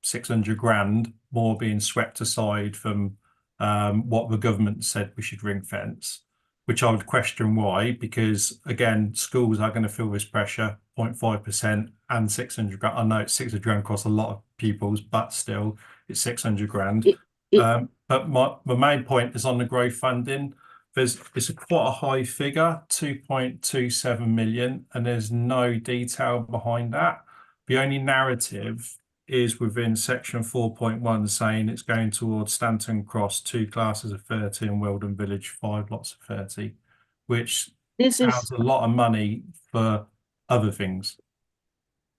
600 grand more being swept aside from what the government said we should ring fence, which I would question why, because again, schools are going to feel this pressure, 0.5% and 600 grand. I know it's 600 grand across a lot of pupils, but still it's 600 grand. But my main point is on the growth funding. It's quite a high figure, 2.27 million, and there's no detail behind that. The only narrative is within section 4.1 saying it's going towards Stanton Cross, 2 classes of 30 and Weldon Village, 5 lots of 30, which sounds a lot of money for other things.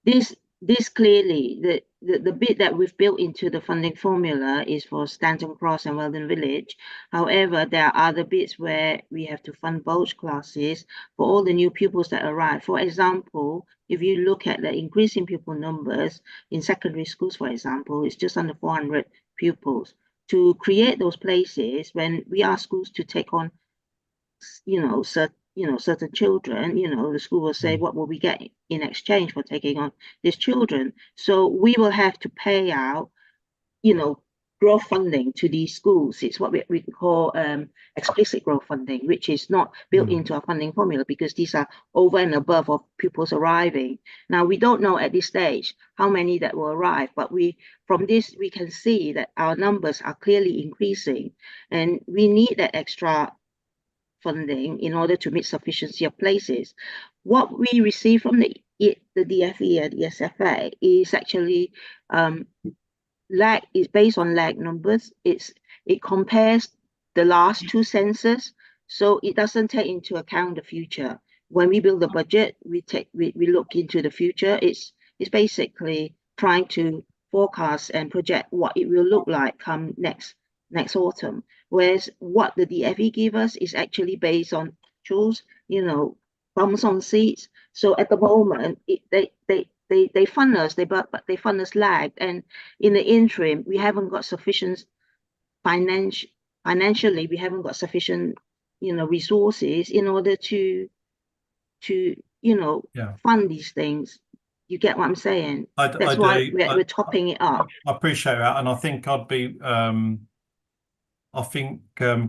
This clearly, the bit that we've built into the funding formula is for Stanton Cross and Weldon Village. However, there are other bits where we have to fund both classes for all the new pupils that arrive. For example, if you look at the increase in pupil numbers in secondary schools, for example, it's just under 400 pupils. To create those places, when we ask schools to take on, certain children, the school will say, what will we get in exchange for taking on these children? So we will have to pay out, growth funding to these schools. It's what we call explicit growth funding, which is not built into our funding formula because these are over and above of pupils arriving. Now, we don't know at this stage how many that will arrive, but from this, we can see that our numbers are clearly increasing, and we need that extra funding in order to meet sufficiency of places. What we receive from the DFE and the SFA is actually lag is based on lag numbers. It compares the last 2 census, so it doesn't take into account the future. When we build the budget, we look into the future. It's basically trying to forecast and project what it will look like come next autumn. Whereas what the DFE give us is actually based on actuals, bums on seats. So at the moment, they fund us, but they fund us lagged, and in the interim, we haven't got sufficient financially. We haven't got sufficient, resources in order to fund these things. You get what I'm saying? That's why we're topping it up. I appreciate that, and I think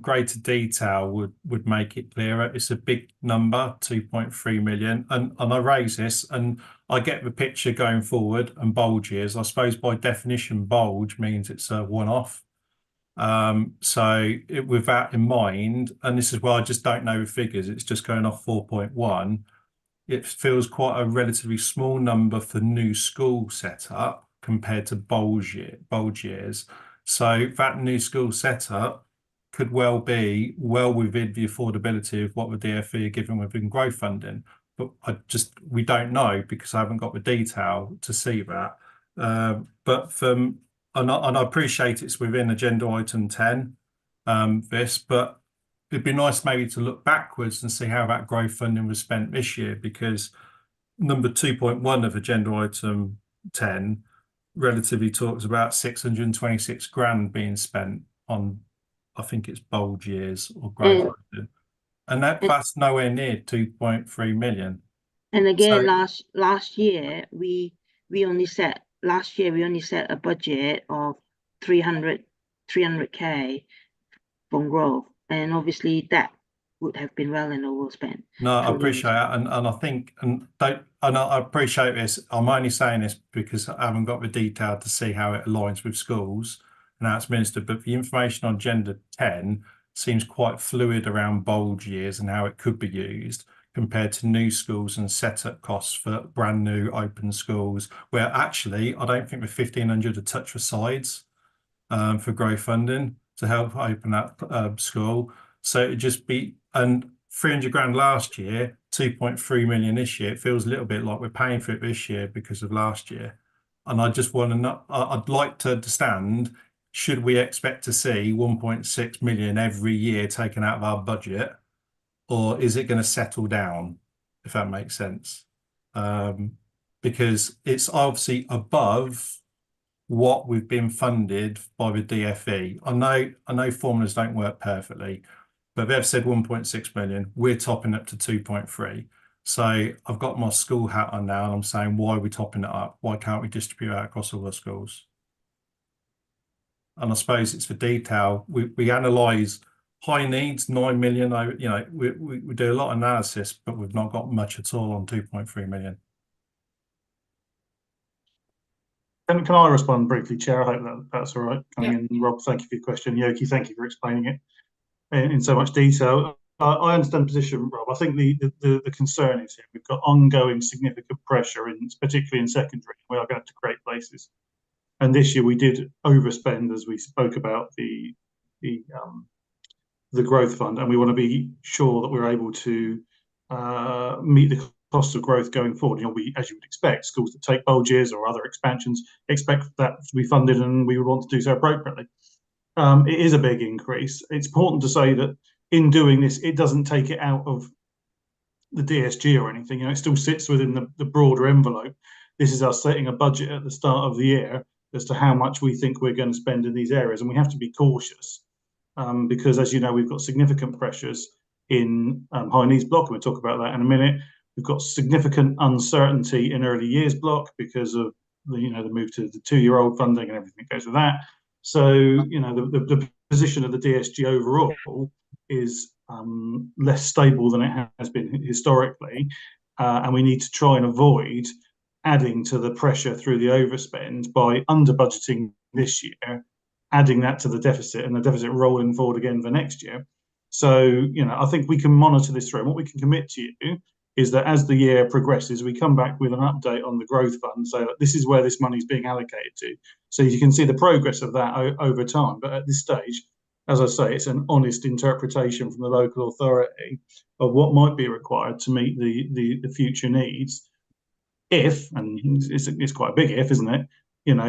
greater detail would make it clearer. It's a big number, 2.3 million, and I raise this, and I get the picture going forward and bulge years. I suppose by definition, bulge means it's a one-off. So with that in mind, and this is why I just don't know the figures, it's just going off 4.1. It feels quite a relatively small number for new school setup compared to bulge years. So that new school setup could well be within the affordability of what the DFE are giving within growth funding. But we don't know because I haven't got the detail to see that. But from and I appreciate it's within agenda item 10, but it'd be nice maybe to look backwards and see how that growth funding was spent this year, because number 2.1 of agenda item 10 relatively talks about 626 grand being spent on, I think it's bulge years or growth funding, and that's nowhere near 2.3 million. And again, So- last year we only set a budget of 300k from growth, and obviously that would have been well and overspent. No, I appreciate that, and I think I appreciate this. I'm only saying this because I haven't got the detail to see how it aligns with schools and how it's administered. But the information on Agenda 10 seems quite fluid around bulge years and how it could be used compared to new schools and setup costs for brand new open schools, where actually I don't think the 1,500 a touch for sides for growth funding to help open that school. So it'd just be, and 300 grand last year, 2.3 million this year. It feels a little bit like we're paying for it this year because of last year. And I just want to know, I'd like to understand, should we expect to see 1.6 million every year taken out of our budget, or is it going to settle down, if that makes sense? Because it's obviously above what we've been funded by the DFE. I know formulas don't work perfectly, but they've said 1.6 million. We're topping up to 2.3. So I've got my school hat on now, and I'm saying, why are we topping it up? Why can't we distribute that across all the schools? And I suppose it's for detail. We analyse high needs, 9 million. We do a lot of analysis, but we've not got much at all on 2.3 million. Can I respond briefly, Chair? I hope that's all right. Coming Yeah. in, Rob, thank you for your question. Yoki, thank you for explaining it in so much detail. I understand the position, Rob. I think the concern is here we've got ongoing significant pressure, particularly in secondary. We are going to create places, and this year we did overspend, as we spoke about the growth fund, and we want to be sure that we're able to meet the costs of growth going forward. As you would expect, schools that take bulge years or other expansions expect that to be funded, and we would want to do so appropriately. It is a big increase. It's important to say that in doing this, it doesn't take it out of the DSG or anything. It still sits within the broader envelope. This is us setting a budget at the start of the year as to how much we think we're going to spend in these areas, and we have to be cautious because, as you know, we've got significant pressures in high needs block, and we'll talk about that in a minute. We've got significant uncertainty in early years block because of the move to the 2-year-old funding and everything that goes with that. So the position of the DSG overall is less stable than it has been historically, and we need to try and avoid adding to the pressure through the overspend by under budgeting this year, adding that to the deficit, and the deficit rolling forward again for next year. So I think we can monitor this through, and what we can commit to you is that as the year progresses, we come back with an update on the growth fund, so that this is where this money is being allocated to. So you can see the progress of that over time. But at this stage, as I say, it's an honest interpretation from the local authority of what might be required to meet the future needs. If, and it's quite a big if, isn't it?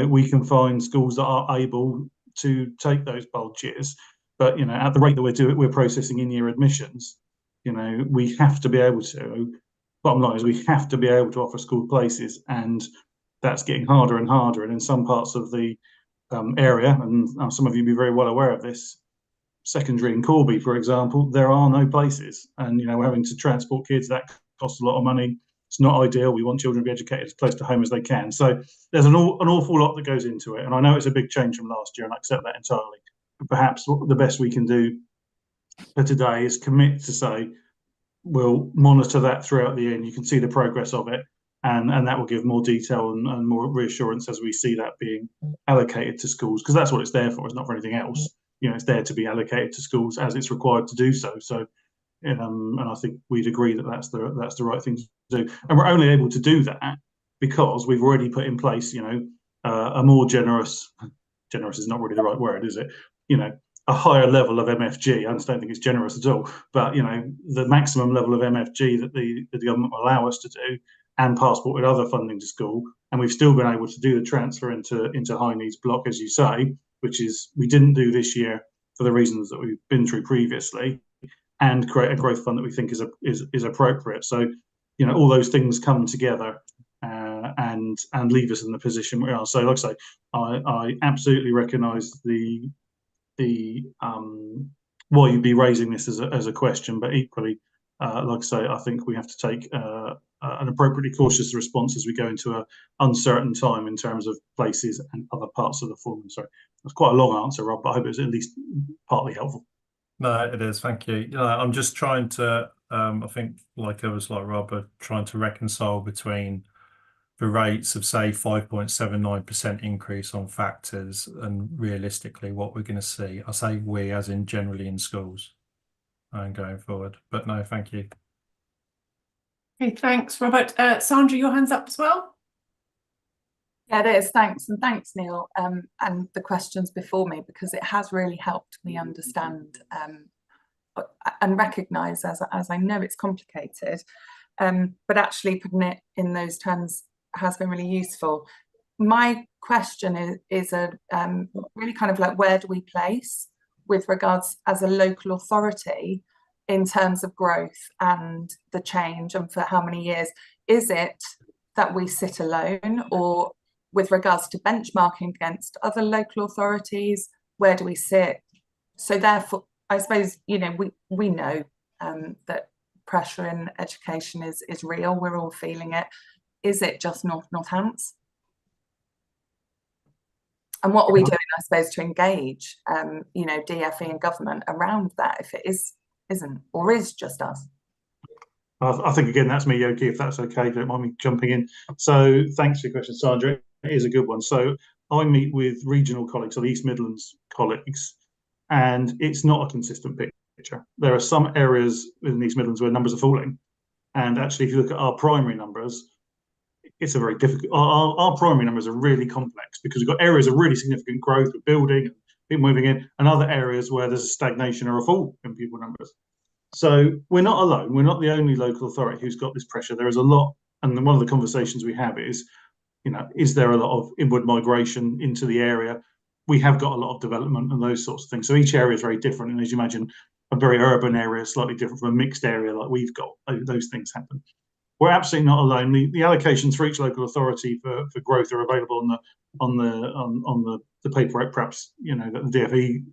We can find schools that are able to take those bulge years. But at the rate that we're processing in-year admissions, we have to be able to. Bottom line is we have to be able to offer school places, and that's getting harder and harder. And in some parts of the area, and some of you will be very well aware of this, secondary in Corby, for example, there are no places, and we're having to transport kids. That costs a lot of money. It's not ideal. We want children to be educated as close to home as they can. So there's an awful lot that goes into it, and I know it's a big change from last year, and I accept that entirely. But perhaps the best we can do for today is commit to say we'll monitor that throughout the year, and you can see the progress of it, and that will give more detail and more reassurance as we see that being allocated to schools, because that's what it's there for. It's not for anything else. It's there to be allocated to schools as it's required to do so. So, and I think we'd agree that that's the right thing to do, and we're only able to do that because we've already put in place, a more generous is not really the right word, is it? A higher level of MFG. I just don't think it's generous at all. But the maximum level of MFG that the government will allow us to do and passported other funding to school, and we've still been able to do the transfer into high needs block, as you say, which is we didn't do this year for the reasons that we've been through previously, and create a growth fund that we think is appropriate. So, all those things come together and leave us in the position we are. So, like I say, I absolutely recognise the why you'd be raising this as a question, but equally, like I say, I think we have to take an appropriately cautious response as we go into an uncertain time in terms of places and other parts of the forum. Sorry, that's quite a long answer, Rob, but I hope it was at least partly helpful. No, it is. Thank you. I'm just trying to, I think, like others like Rob, are trying to reconcile between the rates of, say, 5.79% increase on factors and realistically what we're going to see. I say we as in generally in schools and going forward. But no, thank you. Okay, thanks, Robert. Sandra, your hand's up as well. Yeah, it is. Thanks. And thanks, Neil, and the questions before me, because it has really helped me understand and recognise, as I know it's complicated, but actually putting it in those terms has been really useful. My question is really kind of like, where do we place with regards as a local authority in terms of growth and the change, and for how many years? Is it that we sit alone, or with regards to benchmarking against other local authorities, where do we sit? So therefore, I suppose, we know that pressure in education is real. We're all feeling it. Is it just Northants? And what are we doing, I suppose, to engage, DFE and government around that, if it isn't, or is just us? I think, again, that's me, Yoki, if that's okay. Don't mind me jumping in. So thanks for your question, Sandra. It is a good one. So I meet with regional colleagues, or the East Midlands colleagues, and it's not a consistent picture. There are some areas within the East Midlands where numbers are falling. And actually, if you look at our primary numbers, it's a very difficult, our primary numbers are really complex, because we've got areas of really significant growth with building and people moving in, and other areas where there's a stagnation or a fall in pupil numbers. So we're not alone. We're not the only local authority who's got this pressure. There is a lot, and one of the conversations we have is, is there a lot of inward migration into the area? We have got a lot of development and those sorts of things. So each area is very different, and as you imagine, a very urban area is slightly different from a mixed area like we've got. Those things happen. We're absolutely not alone. The allocations for each local authority for growth are available on the paperwork, perhaps, that the DFE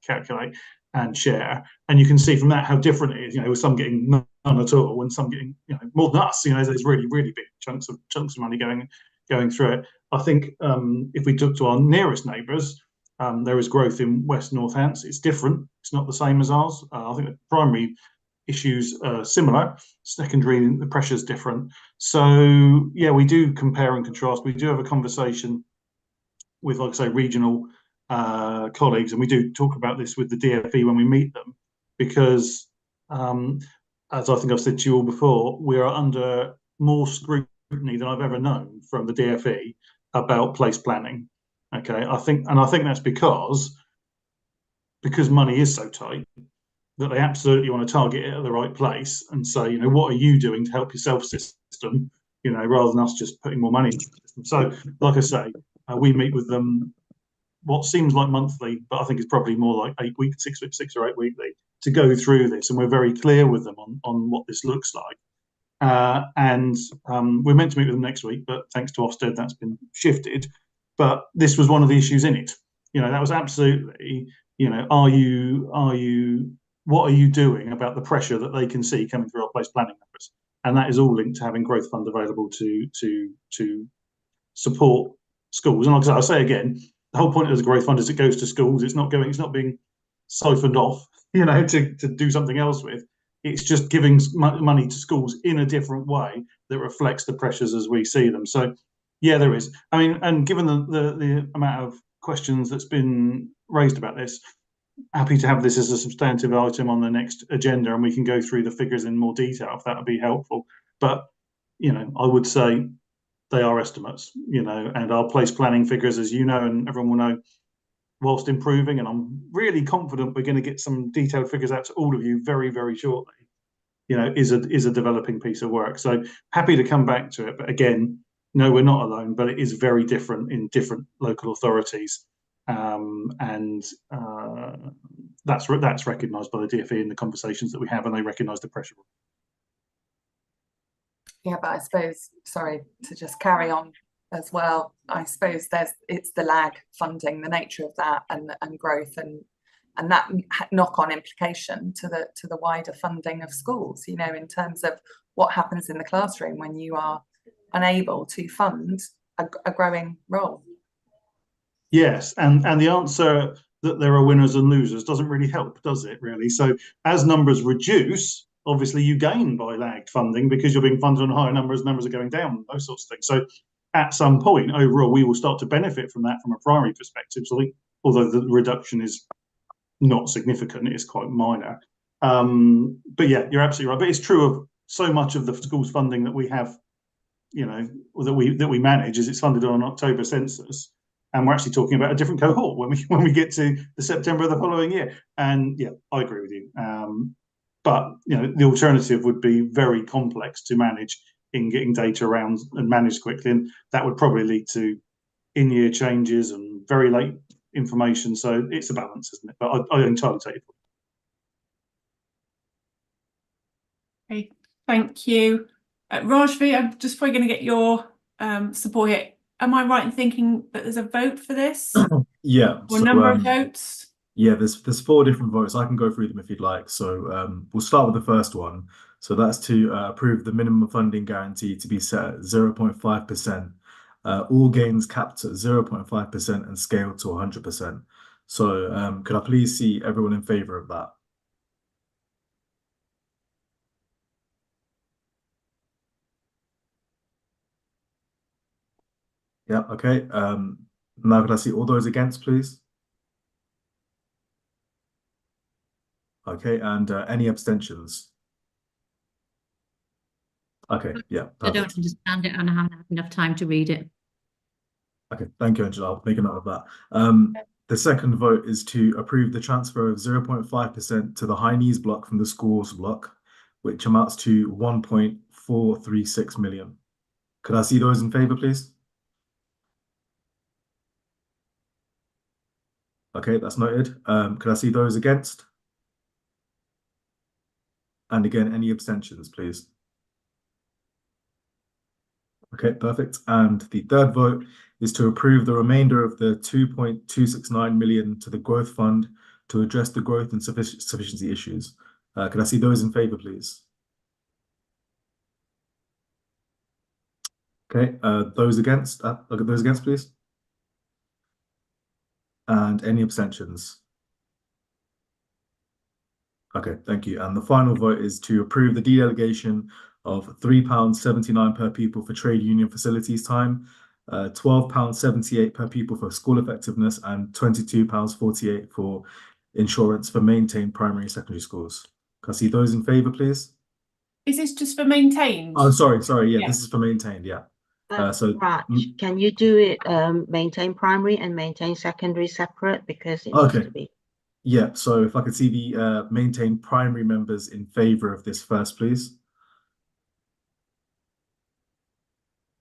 calculate and share, and you can see from that how different it is. With some getting none at all, and some getting more than us. There's really big chunks of money going through it. I think if we took to our nearest neighbours, there is growth in West Northants. It's different. It's not the same as ours. I think the primary issues are similar. Secondary, the pressure's different. So yeah, we do compare and contrast. We do have a conversation with, like I say, regional colleagues, and we do talk about this with the DFE when we meet them, because as I think I've said to you all before, we are under more scrutiny than I've ever known from the DFE about place planning. Okay, I think that's because money is so tight that they absolutely want to target it at the right place and say, what are you doing to help your self-system, rather than us just putting more money into the system. So, like I say, we meet with them what seems like monthly, but I think it's probably more like 8 weeks, 6 or 8 weekly, to go through this, and we're very clear with them on what this looks like. And we're meant to meet with them next week, but thanks to Ofsted, that's been shifted. But this was one of the issues in it. That was absolutely, what are you doing about the pressure that they can see coming through our place planning numbers? And that is all linked to having growth fund available to support schools. And like I say again, the whole point of the growth fund is it goes to schools. It's not being siphoned off, to do something else with. It's just giving money to schools in a different way that reflects the pressures as we see them. So yeah, there is. I mean, and given the amount of questions that's been raised about this, happy to have this as a substantive item on the next agenda, and we can go through the figures in more detail if that would be helpful. But I would say they are estimates, and our place planning figures, as you know, and everyone will know, whilst improving, and I'm really confident we're going to get some detailed figures out to all of you very, very shortly. is a developing piece of work. So happy to come back to it. But again, no, we're not alone, but it is very different in different local authorities. And that's recognised by the DfE in the conversations that we have, and they recognise the pressure. Yeah, but I suppose, sorry to just carry on as well, I suppose it's the lag funding, the nature of that, and growth, and that knock-on implication to the wider funding of schools, in terms of what happens in the classroom when you are unable to fund a growing role. Yes, and the answer that there are winners and losers doesn't really help, does it, really? So as numbers reduce, obviously you gain by lagged funding because you're being funded on higher numbers are going down, those sorts of things. So at some point, overall, we will start to benefit from that from a primary perspective. So I think, although the reduction is not significant, it's quite minor. But yeah, you're absolutely right. But it's true of so much of the schools funding that we have, that we manage, is it's funded on an October census. And we're actually talking about a different cohort when we get to the September of the following year. And yeah, I agree with you. But the alternative would be very complex to manage in getting data around and managed quickly, and that would probably lead to in-year changes and very late information. So it's a balance, isn't it? But I entirely take it. Okay, thank you, Rajvi. I'm just probably going to get your support here. Am I right in thinking that there's a vote for this? Yeah. Or a number of votes? Yeah, there's 4 different votes. I can go through them if you'd like. So we'll start with the first one. So that's to approve the minimum funding guarantee to be set at 0.5%. All gains capped at 0.5% and scaled to 100%. So could I please see everyone in favour of that? Yeah, okay. Now could I see all those against, please? Okay, and any abstentions? Okay, yeah, I don't perfect. understand it and I haven't had enough time to read it. Okay, thank you, Angela. I'll make a note of that. The second vote is to approve the transfer of 0.5% to the high knees block from the schools block, which amounts to 1.436 million. Could I see those in favour, please? Okay, that's noted. Could I see those against? And again, any abstentions, please? Okay, perfect. And the third vote is to approve the remainder of the 2.269 million to the growth fund to address the growth and sufficiency issues. Can I see those in favour, please? Okay, those against, look at those against, please. And any abstentions? Okay, thank you. And the final vote is to approve the delegation of £3.79 per pupil for trade union facilities time, £12.78 per pupil for school effectiveness, and £22.48 for insurance for maintained primary and secondary schools. Can I see those in favour, please? Is this just for maintained? Oh, sorry. Yeah, Yeah. this is for maintained. Yeah. Raj, can you do it maintain primary and maintain secondary separate, because it needs to be. Yeah, so if I could see the maintained primary members in favour of this first, please.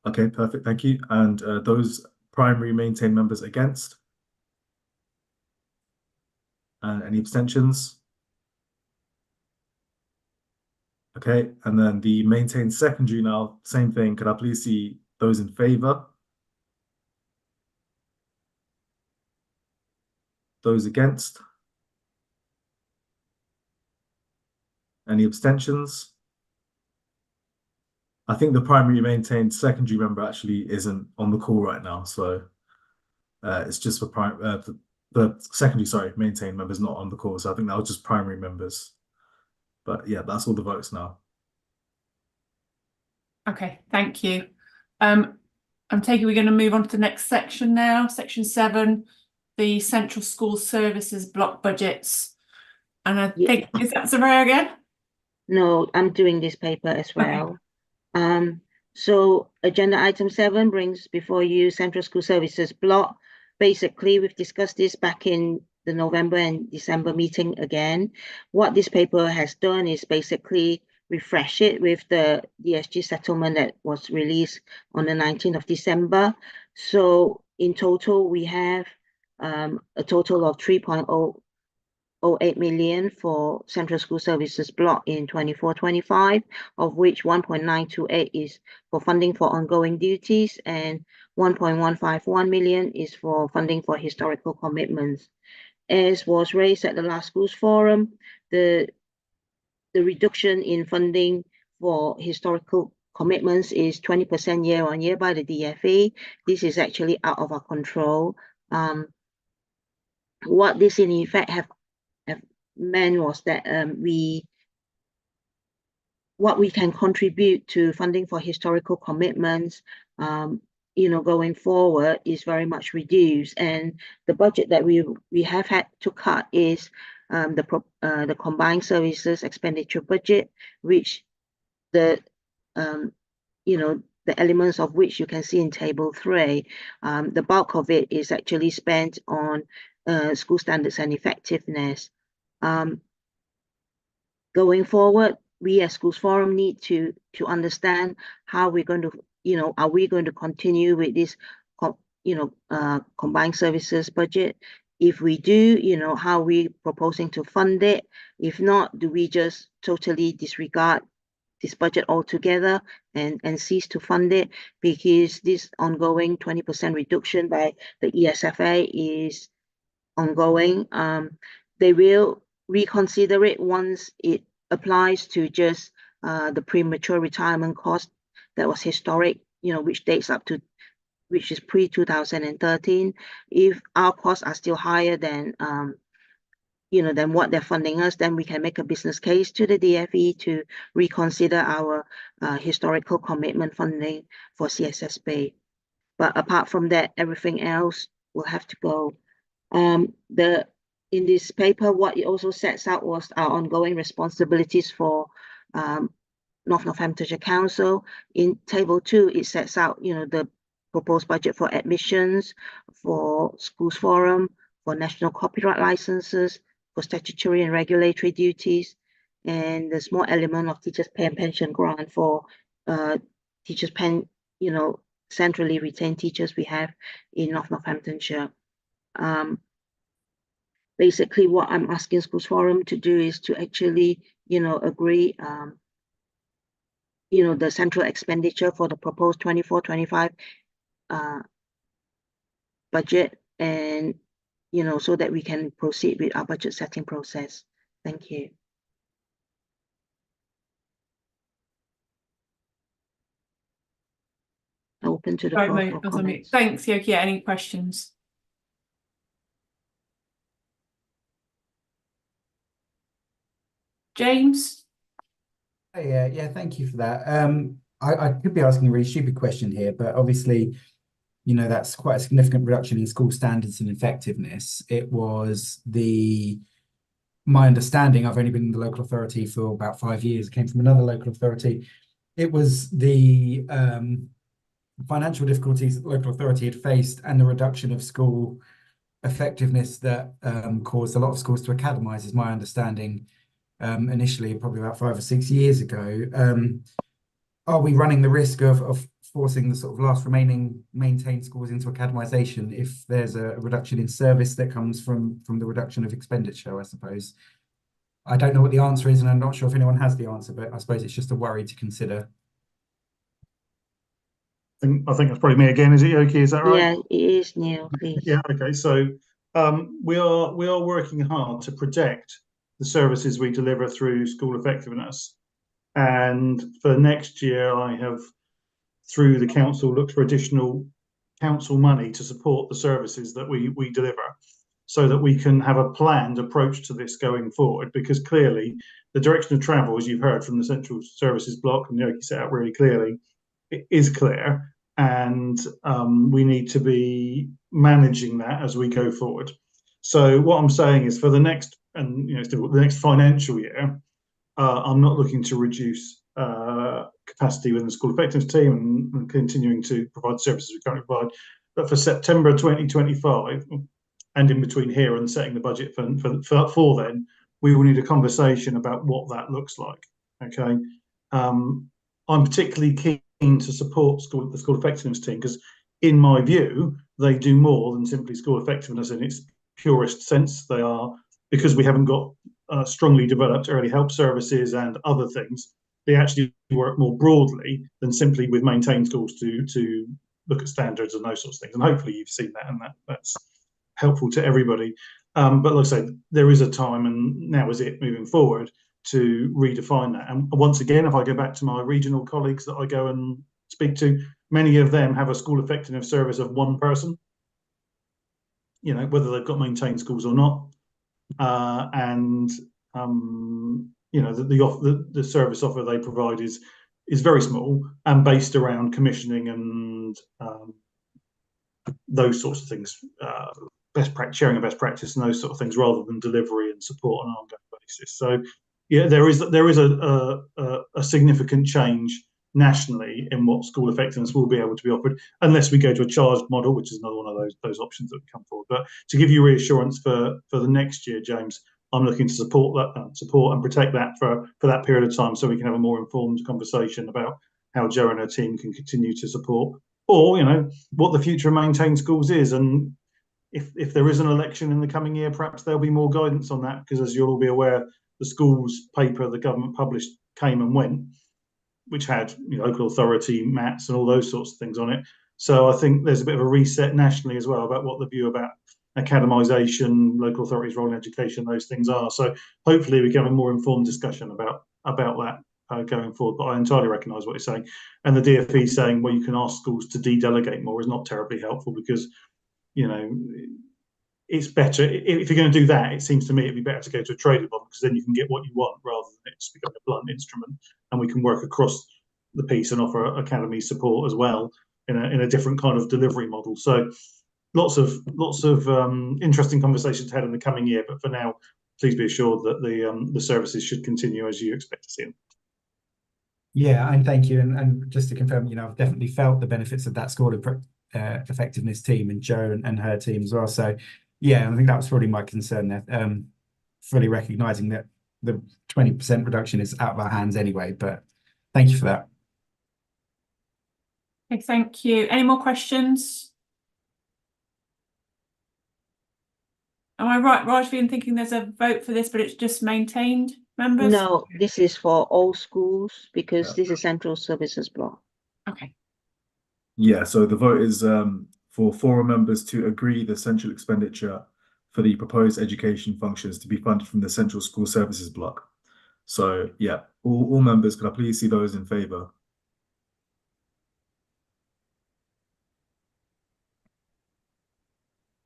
Okay, perfect, thank you. And those primary maintained members against? And any abstentions? Okay, and then the maintained secondary now, same thing. Could I please see those in favour? Those against? Any abstentions? I think the primary maintained secondary member actually isn't on the call right now, so it's just for the secondary, maintained members not on the call. So I think that was just primary members. But yeah, that's all the votes now. Okay, thank you. I'm taking we're going to move on to the next section now, section 7, the central school services block budgets. And I think, is that Soraya again? No, I'm doing this paper as well. Okay. So agenda item 7 brings before you central school services block. Basically, we've discussed this back in the November and December meeting again. What this paper has done is basically refresh it with the DSG settlement that was released on the 19th of December. So in total, we have a total of 3.008 million for Central School Services block in 24-25, of which 1.928 is for funding for ongoing duties and 1.151 million is for funding for historical commitments. As was raised at the last schools forum, the reduction in funding for historical commitments is 20% year on year by the DFE. This is actually out of our control. What this in effect have meant was that what we can contribute to funding for historical commitments, going forward is very much reduced, and the budget that we have had to cut is the combined services expenditure budget, which the elements of which you can see in table 3. The bulk of it is actually spent on school standards and effectiveness. Going forward, we as Schools Forum need to understand how we're going to, are we going to continue with this, combined services budget? If we do, how are we proposing to fund it? If not, do we just totally disregard this budget altogether and cease to fund it? Because this ongoing 20% reduction by the ESFA is ongoing. They will reconsider it once it applies to just the premature retirement cost that was historic, which dates up to, which is pre-2013. If our costs are still higher than than what they're funding us, then we can make a business case to the DFE to reconsider our historical commitment funding for CSSB. But apart from that, everything else will have to go. In this paper, what it also sets out was our ongoing responsibilities for Northamptonshire Council. In table 2, it sets out, the proposed budget for admissions, for Schools Forum, for national copyright licenses, for statutory and regulatory duties, and the small element of teachers' pay and pension grant for teachers' pen, centrally retained teachers we have in Northamptonshire. Basically, what I'm asking Schools Forum to do is to actually, agree, the central expenditure for the proposed 24-25 budget, and so that we can proceed with our budget setting process. Thank you. Open to the floor for comments. Thanks, Yoki. Yeah, any questions? James? Yeah, thank you for that. I could be asking a really stupid question here, but obviously, that's quite a significant reduction in school standards and effectiveness. It was my understanding, I've only been in the local authority for about 5 years, came from another local authority. It was the financial difficulties that the local authority had faced and the reduction of school effectiveness that caused a lot of schools to academise, is my understanding. Initially, probably about 5 or 6 years ago. Are we running the risk of forcing the sort of last remaining maintained schools into academisation if there's a reduction in service that comes from the reduction of expenditure, I suppose? I don't know what the answer is, and I'm not sure if anyone has the answer, but I suppose it's just a worry to consider. I think that's probably me again. Is it Yoki? Is that right? Yeah, it is, Neil, please. Yeah, okay. So we are working hard to protect the services we deliver through school effectiveness. And for next year, I have, through the council, looked for additional council money to support the services that we deliver, so that we can have a planned approach to this going forward. Because clearly, the direction of travel, as you've heard from the central services block, and Yoki set out really clearly, it is clear, and we need to be managing that as we go forward. So what I'm saying is, for the next, and the next financial year, I'm not looking to reduce capacity within the school effectiveness team and continuing to provide services we currently provide. But for September 2025, and in between here and setting the budget for then, we will need a conversation about what that looks like. Okay, I'm particularly keen to support the school effectiveness team because, in my view, they do more than simply school effectiveness in its purest sense. They are, because we haven't got strongly developed early help services and other things, they actually work more broadly than simply with maintained schools to look at standards and those sorts of things. And hopefully you've seen that, and that's helpful to everybody. But like I say, there is a time, and now is it moving forward, to redefine that. And once again, if I go back to my regional colleagues that I go and speak to, many of them have a school effectiveness service of one person, whether they've got maintained schools or not. The service offer they provide is very small and based around commissioning and those sorts of things, sharing of best practice and those sort of things, rather than delivery and support on an ongoing basis. So yeah, there is a significant change nationally in what school effectiveness will be able to be offered, unless we go to a charged model, which is another one of those options that would come forward. But to give you reassurance for the next year, James, I'm looking to support and protect that for that period of time, so we can have a more informed conversation about how Jo and her team can continue to support, or what the future of maintained schools is. And if there is an election in the coming year, perhaps there'll be more guidance on that, because as you'll all be aware, the schools paper the government published came and went, which had local authority maps and all those sorts of things on it. So I think there's a bit of a reset nationally as well about what the view about academisation, local authorities' role in education, those things are. So hopefully we can have a more informed discussion about that going forward. But I entirely recognise what you're saying. And the DfE saying, well, you can ask schools to de-delegate more, is not terribly helpful, because it's better if you're going to do that. It seems to me it'd be better to go to a traded model, because then you can get what you want rather than it just becoming a blunt instrument, and we can work across the piece and offer academy support as well in a different kind of delivery model. So lots of interesting conversations ahead in the coming year. But for now, please be assured that the services should continue as you expect to see them. Yeah, and thank you. And just to confirm, I've definitely felt the benefits of that school effectiveness team, and Jo and her team as well. So yeah, I think that was probably my concern there. Fully recognizing that the 20% reduction is out of our hands anyway, but thank you for that. Okay, thank you. Any more questions? Am I right, Rajvi, in thinking there's a vote for this, but it's just maintained members? No, this is for all schools, because this is central services block. Okay. Yeah, so the vote is for forum members to agree the central expenditure for the proposed education functions to be funded from the central school services block. So yeah, all members, can I please see those in favour?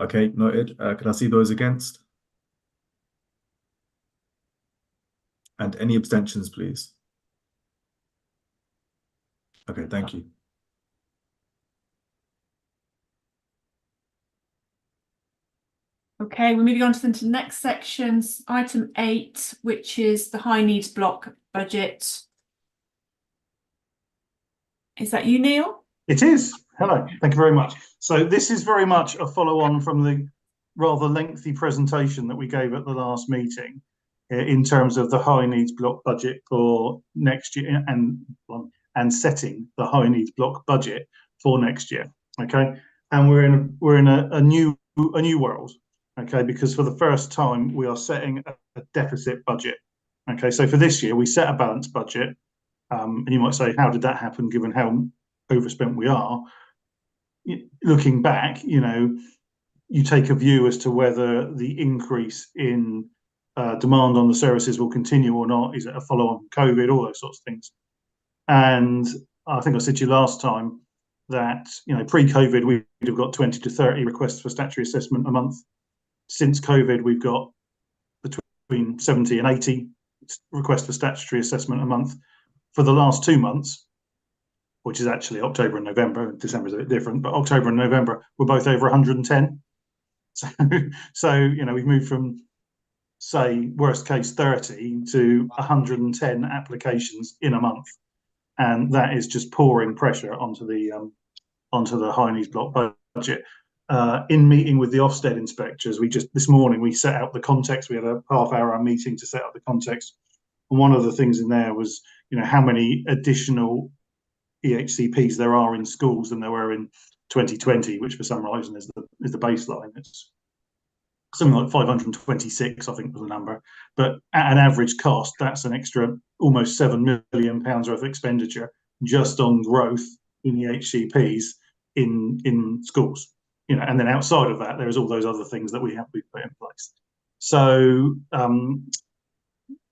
Okay, noted. Can I see those against? And any abstentions, please? Okay, thank you. Okay, we're moving on to the next sections, item 8, which is the high needs block budget. Is that you, Neil? It is. Hello, thank you very much. So this is very much a follow-on from the rather lengthy presentation that we gave at the last meeting in terms of the high needs block budget for next year, and setting the high needs block budget for next year. Okay, and we're in a new world. Okay, because for the first time we are setting a deficit budget. Okay, so for this year we set a balanced budget, and you might say, how did that happen given how overspent we are? Looking back, you take a view as to whether the increase in demand on the services will continue or not. Is it a follow-on from COVID? All those sorts of things. And I think I said to you last time that pre-COVID we'd have got 20 to 30 requests for statutory assessment a month. Since COVID, we've got between 70 and 80 requests for statutory assessment a month. For the last 2 months, which is actually October and November, December is a bit different, but October and November were both over 110. So we've moved from, say, worst case 30 to 110 applications in a month, and that is just pouring pressure onto the high needs block budget. In meeting with the Ofsted inspectors, this morning we set out the context. We had a half-hour meeting to set out the context, and one of the things in there was, how many additional EHCPs there are in schools than there were in 2020, which for some reason is the baseline. It's something like 526, I think, was the number. But at an average cost, that's an extra almost £7 million worth of expenditure just on growth in the HCPs in schools. And then outside of that, there's all those other things that we've put in place. So,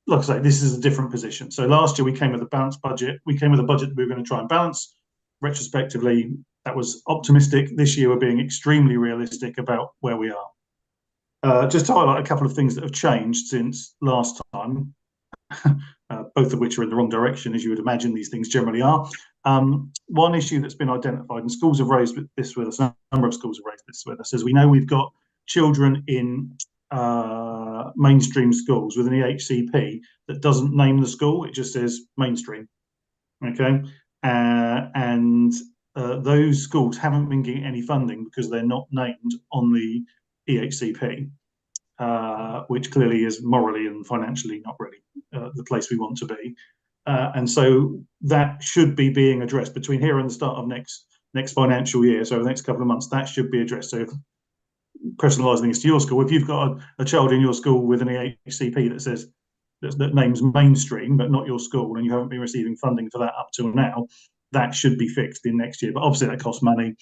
like I say, this is a different position. So last year we came with a balanced budget. We came with a budget that we were going to try and balance. Retrospectively, that was optimistic. This year we're being extremely realistic about where we are. Just to highlight a couple of things that have changed since last time, both of which are in the wrong direction, as you would imagine these things generally are. One issue that's been identified, and schools have raised this with us, a number of schools have raised this with us, is we know we've got children in mainstream schools with an EHCP that doesn't name the school, it just says mainstream. Okay, and those schools haven't been getting any funding because they're not named on the EHCP, which clearly is morally and financially not really the place we want to be. And so that should be being addressed between here and the start of next financial year. So the next couple of months, that should be addressed. So if personalising this to your school, if you've got a child in your school with an EHCP that says that names mainstream but not your school, and you haven't been receiving funding for that up till now, that should be fixed in next year. But obviously that costs money.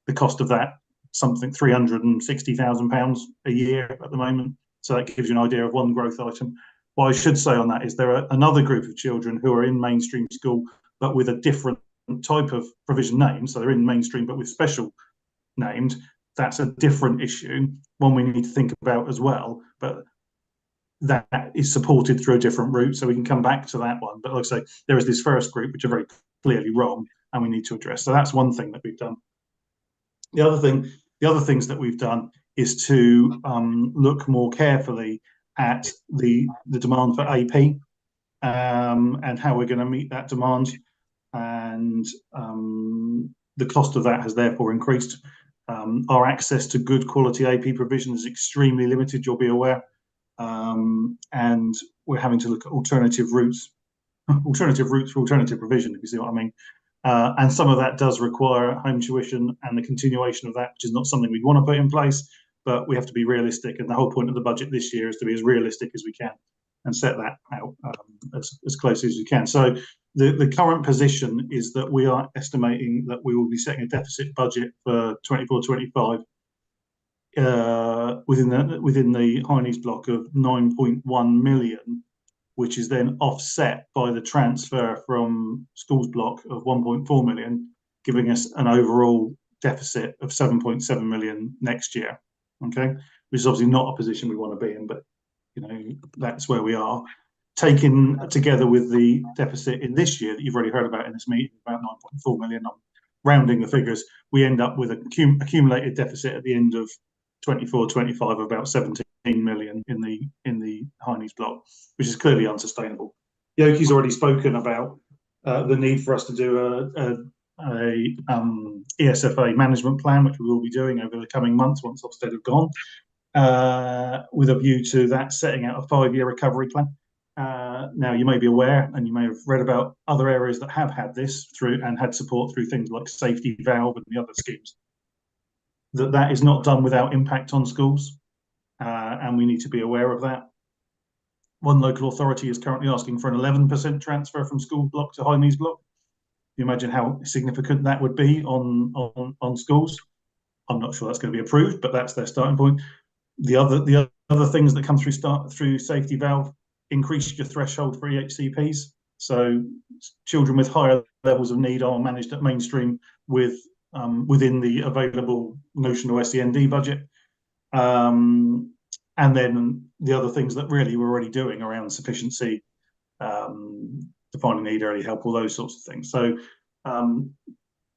The cost of that, something £360,000 a year at the moment. So that gives you an idea of one growth item. What I should say on that is there are another group of children who are in mainstream school but with a different type of provision name. So they're in mainstream but with special named. That's a different issue, one we need to think about as well. But that is supported through a different route, so we can come back to that one. But like I say, there is this first group which are very clearly wrong and we need to address. So that's one thing that we've done. The other things that we've done is to look more carefully at the demand for AP and how we're going to meet that demand. And the cost of that has therefore increased. Our access to good quality AP provision is extremely limited, you'll be aware. And we're having to look at alternative routes for alternative provision, if you see what I mean. And some of that does require home tuition and the continuation of that, which is not something we'd want to put in place, but we have to be realistic. And the whole point of the budget this year is to be as realistic as we can and set that out as closely as we can. So the current position is that we are estimating that we will be setting a deficit budget for 24-25 within the high needs block of 9.1 million, which is then offset by the transfer from schools block of 1.4 million, giving us an overall deficit of 7.7 million next year. Okay, which is obviously not a position we want to be in, but that's where we are. Taken together with the deficit in this year that you've already heard about in this meeting, about 9.4 million, I'm rounding the figures, we end up with an accumulated deficit at the end of 24-25 of about 17 million in the high needs block, which is clearly unsustainable. Yoki's already spoken about the need for us to do a ESFA management plan, which we will be doing over the coming months once Ofsted have gone, with a view to that setting out a 5-year recovery plan. Now, you may be aware, and you may have read about other areas that have had this through and had support through things like safety valve and the other schemes, that is not done without impact on schools, and we need to be aware of that. One local authority is currently asking for an 11% transfer from school block to high needs block. You imagine how significant that would be on schools. I'm not sure that's going to be approved, but that's their starting point. The other things that come through safety valve increase your threshold for EHCPs. So children with higher levels of need are managed at mainstream with within the available notional SEND budget. And then the other things that really we're already doing around sufficiency, defining need, early help, all those sorts of things. So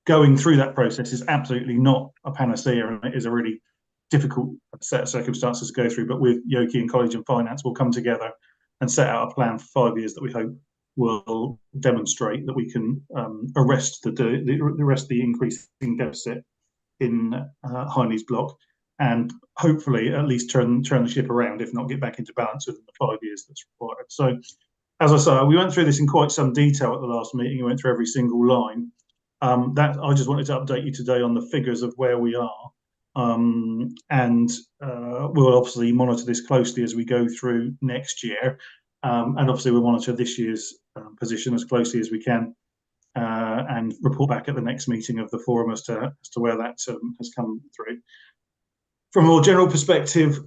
going through that process is absolutely not a panacea, and it is a really difficult set of circumstances to go through. But with Yoki and College and Finance, we'll come together and set out a plan for 5 years that we hope will demonstrate that we can arrest the increasing deficit in high needs block, and hopefully at least turn the ship around, if not get back into balance within the 5 years that's required. So as I say, we went through this in quite some detail at the last meeting. We went through every single line. That I just wanted to update you today on the figures of where we are. And we'll obviously monitor this closely as we go through next year. And obviously we'll monitor this year's position as closely as we can, and report back at the next meeting of the forum as to where that has come through. From a more general perspective,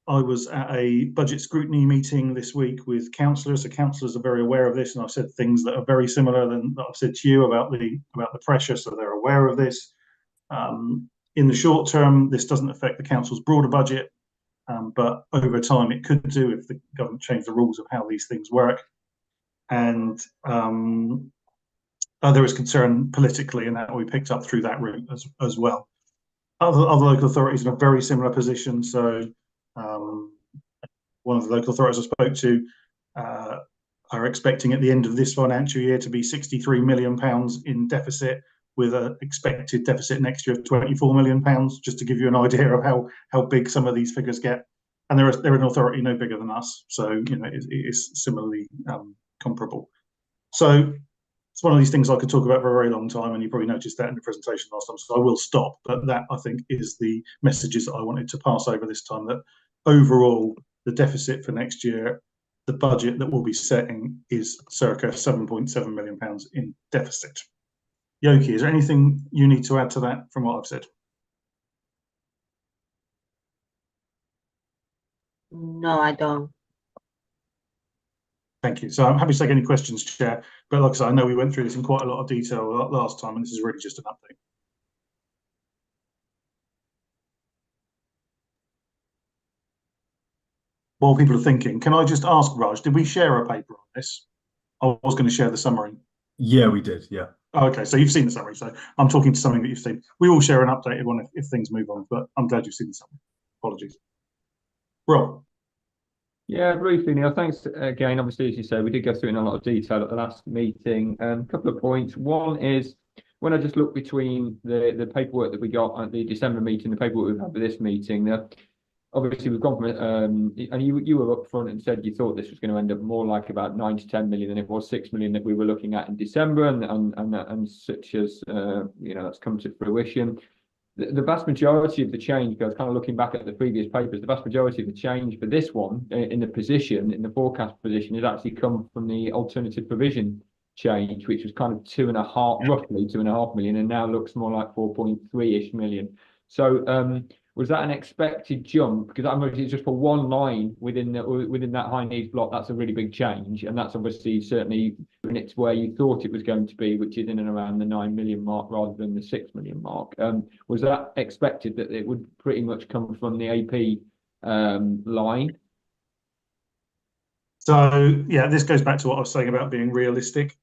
I was at a budget scrutiny meeting this week with councillors. The councillors are very aware of this, and I've said things that are very similar than that I've said to you about the pressure, so they're aware of this. In the short term, this doesn't affect the council's broader budget, but over time it could do if the government changed the rules of how these things work. And there is concern politically, and that we picked up through that route as well. Other local authorities in a very similar position. So one of the local authorities I spoke to are expecting at the end of this financial year to be £63 million in deficit, with an expected deficit next year of £24 million, just to give you an idea of how big some of these figures get. And they're an authority no bigger than us, so you know it is similarly comparable. So it's one of these things I could talk about for a very long time, and you probably noticed that in the presentation last time, so I will stop. But that, I think, is the messages that I wanted to pass over this time, that overall the deficit for next year, the budget that we'll be setting, is circa £7.7 million in deficit. Yoki, is there anything you need to add to that from what I've said? No, I don't. Thank you. So I'm happy to take any questions, Chair. But like I said, I know we went through this in quite a lot of detail last time, and this is really just an update. While people are thinking, can I just ask, Raj, did we share a paper on this? I was going to share the summary. Yeah, we did. Yeah. Okay, so you've seen the summary. So I'm talking to something that you've seen. We will share an updated one if things move on, but I'm glad you've seen the summary. Apologies. Rob. Yeah, briefly, Neil. Thanks again. Obviously, as you say, we did go through in a lot of detail at the last meeting. A couple of points. One is, when I just look between the paperwork that we got at the December meeting, the paperwork we've had for this meeting, obviously we've gone from and you were up front and said you thought this was going to end up more like about 9 to 10 million than it was 6 million that we were looking at in December, and such as you know, that's come to fruition. The vast majority of the change, goes kind of looking back at the previous papers, the vast majority of the change for this one in the forecast position, has actually come from the alternative provision change, which was kind of roughly 2.5 million, and now looks more like 4.3-ish million. So was that an expected jump? Because it's just for one line within that high needs block, that's a really big change, and that's obviously certainly when it's where you thought it was going to be, which is in and around the 9 million mark rather than the 6 million mark. Was that expected, that it would pretty much come from the AP line? So yeah, this goes back to what I was saying about being realistic.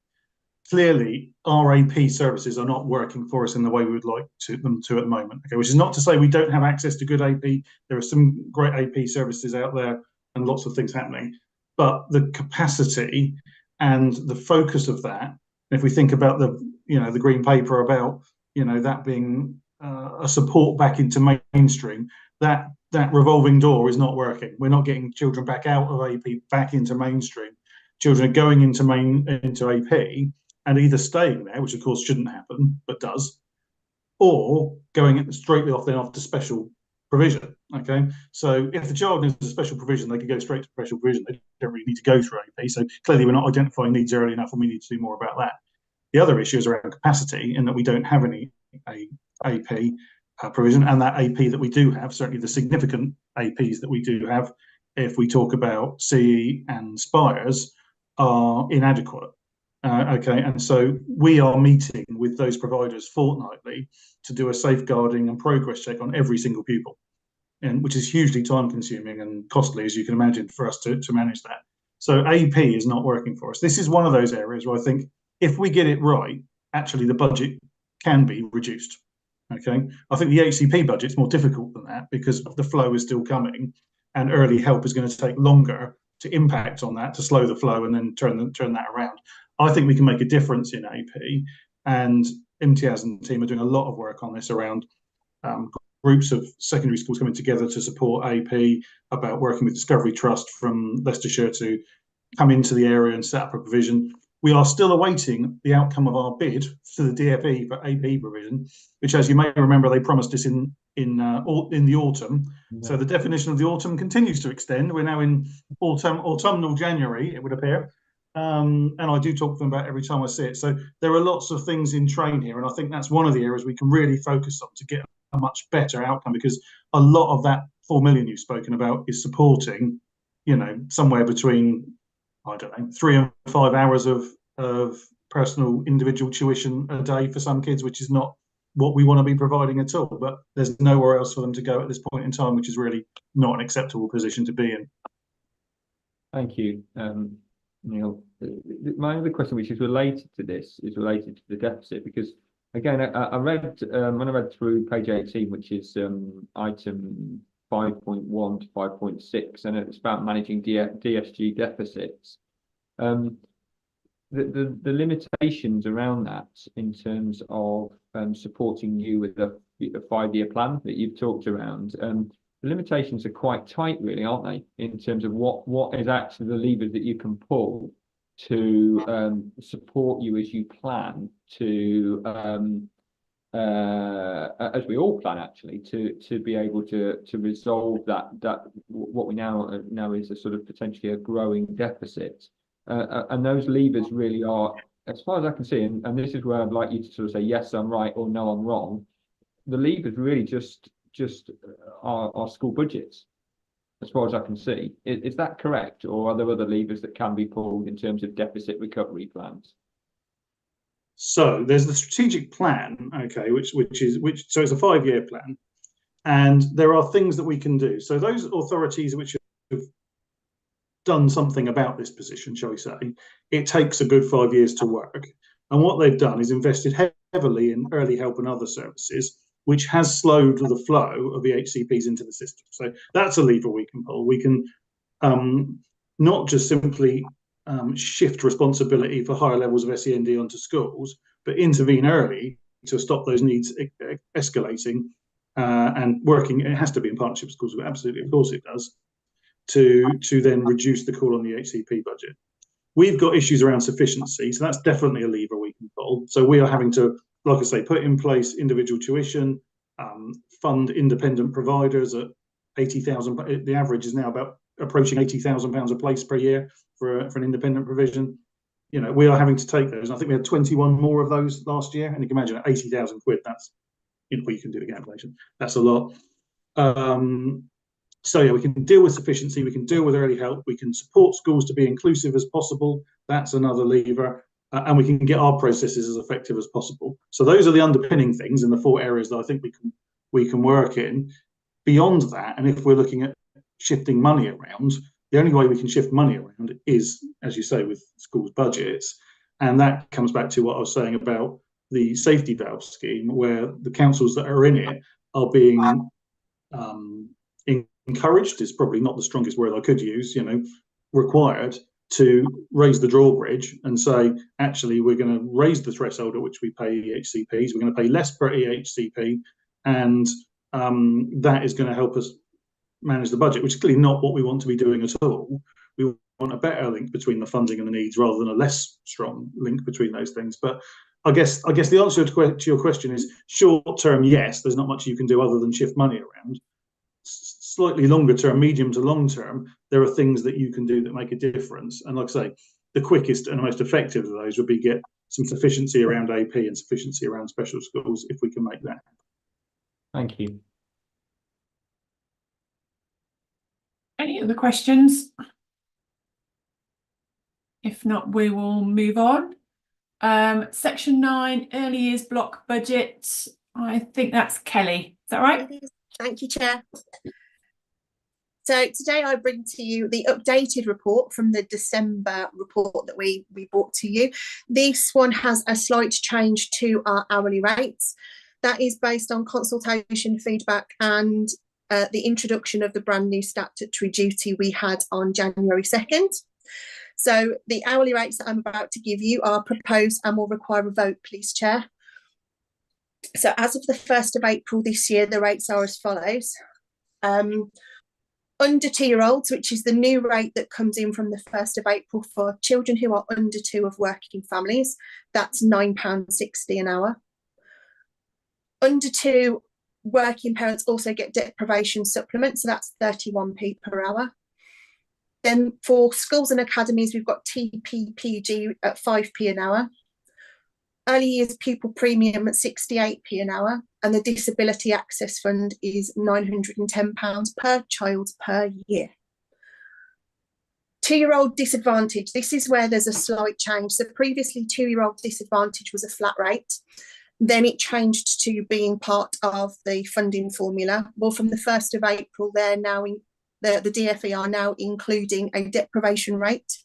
Clearly, our AP services are not working for us in the way we would like them to at the moment. Okay, which is not to say we don't have access to good AP. There are some great AP services out there and lots of things happening, but the capacity and the focus of that, if we think about the green paper about that being a support back into mainstream, that revolving door is not working. We're not getting children back out of AP back into mainstream. Children are going into AP and either staying there, which of course shouldn't happen, but does, or going straightly off to special provision. Okay, so if the child needs a special provision, they could go straight to special provision. They don't really need to go through AP. So clearly we're not identifying needs early enough, and we need to do more about that. The other issue is around capacity, in that we don't have any AP provision, and that AP that we do have, certainly the significant APs that we do have, if we talk about CE and Spires, are inadequate. Okay, and so we are meeting with those providers fortnightly to do a safeguarding and progress check on every single pupil, and which is hugely time consuming and costly, as you can imagine, for us to manage that. So AP is not working for us. This is one of those areas where I think if we get it right, actually the budget can be reduced. Okay, I think the HCP budget's more difficult than that because the flow is still coming, and early help is going to take longer to impact on that, to slow the flow and then turn that around. I think we can make a difference in AP, and Imtiaz and the team are doing a lot of work on this around groups of secondary schools coming together to support AP, about working with Discovery Trust from Leicestershire to come into the area and set up a provision. We are still awaiting the outcome of our bid for the DFE for AP provision, which, as you may remember, they promised us in the autumn. Yeah. So the definition of the autumn continues to extend. We're now in autumnal January, it would appear. And I do talk to them about every time I see it. So there are lots of things in train here, and I think that's one of the areas we can really focus on to get a much better outcome, because a lot of that 4 million you've spoken about is supporting, you know, somewhere between, I don't know, 3 and 5 hours of personal individual tuition a day for some kids, which is not what we want to be providing at all. But there's nowhere else for them to go at this point in time, which is really not an acceptable position to be in. Thank you, Neil. My other question, which is related to this, is related to the deficit, because again, I read when I read through page 18, which is item 5.1 to 5.6, and it's about managing DSG deficits. The limitations around that in terms of supporting you with the 5-year plan that you've talked around, the limitations are quite tight, really, aren't they? In terms of what is actually the levers that you can pull to support you as you plan to, as we all plan actually, to be able to resolve that what we now is a sort of potentially a growing deficit. And those levers really are, as far as I can see, and this is where I'd like you to sort of say, yes, I'm right, or no, I'm wrong. The levers really just our school budgets, as far as I can see. Is that correct, or are there other levers that can be pulled in terms of deficit recovery plans? So there's the strategic plan, okay, which so it's a 5-year plan, and there are things that we can do. So those authorities which have done something about this position, shall we say, it takes a good 5 years to work. And what they've done is invested heavily in early help and other services, which has slowed the flow of the HCPs into the system. So that's a lever we can pull. We can not just simply shift responsibility for higher levels of SEND onto schools, but intervene early to stop those needs escalating and working. It has to be in partnership with schools, but absolutely, of course it does, to then reduce the call on the HCP budget. We've got issues around sufficiency, so that's definitely a lever we can pull. So we are having to, like I say, put in place individual tuition, fund independent providers at 80,000. The average is now about approaching £80,000 a place per year for an independent provision. You know, we are having to take those. And I think we had 21 more of those last year. And you can imagine at 80,000 quid, that's, you know, you can do the calculation. That's a lot. So yeah, we can deal with sufficiency. We can deal with early help. We can support schools to be inclusive as possible. That's another lever. And we can get our processes as effective as possible. So those are the underpinning things in the 4 areas that I think we can work in. Beyond that, and if we're looking at shifting money around, the only way we can shift money around is, as you say, with schools' budgets. And that comes back to what I was saying about the safety valve scheme, where the councils that are in it are being encouraged, is probably not the strongest word I could use, you know, required to raise the drawbridge and say, actually, we're going to raise the threshold at which we pay EHCPs. We're going to pay less per EHCP, and that is going to help us manage the budget, which is clearly not what we want to be doing at all. We want a better link between the funding and the needs rather than a less strong link between those things. But I guess the answer to your question is short term, yes, there's not much you can do other than shift money around. Slightly longer term, medium to long term, there are things that you can do that make a difference. And like I say, the quickest and most effective of those would be get some sufficiency around AP and sufficiency around special schools, if we can make that happen. Thank you. Any other questions? If not, we will move on. Section 9, early years block budget. I think that's Kelly. Is that right? Thank you, Chair. So today I bring to you the updated report from the December report that we brought to you. This one has a slight change to our hourly rates. That is based on consultation, feedback, and the introduction of the brand new statutory duty we had on January 2nd. So the hourly rates that I'm about to give you are proposed and will require a vote, please, Chair. So as of the 1st of April this year, the rates are as follows. Under 2-year-olds, which is the new rate that comes in from the 1st of April for children who are under 2 of working families, that's £9.60 an hour. Under 2 working parents also get deprivation supplement, so that's 31p per hour. Then for schools and academies, we've got TPPG at 5p an hour. Early years pupil premium at 68p an hour, and the Disability Access Fund is £910 per child per year. 2-year-old disadvantage, this is where there's a slight change. So previously 2-year-old disadvantage was a flat rate. Then it changed to being part of the funding formula. Well, from the 1st of April, they're now the DFE are now including a deprivation rate,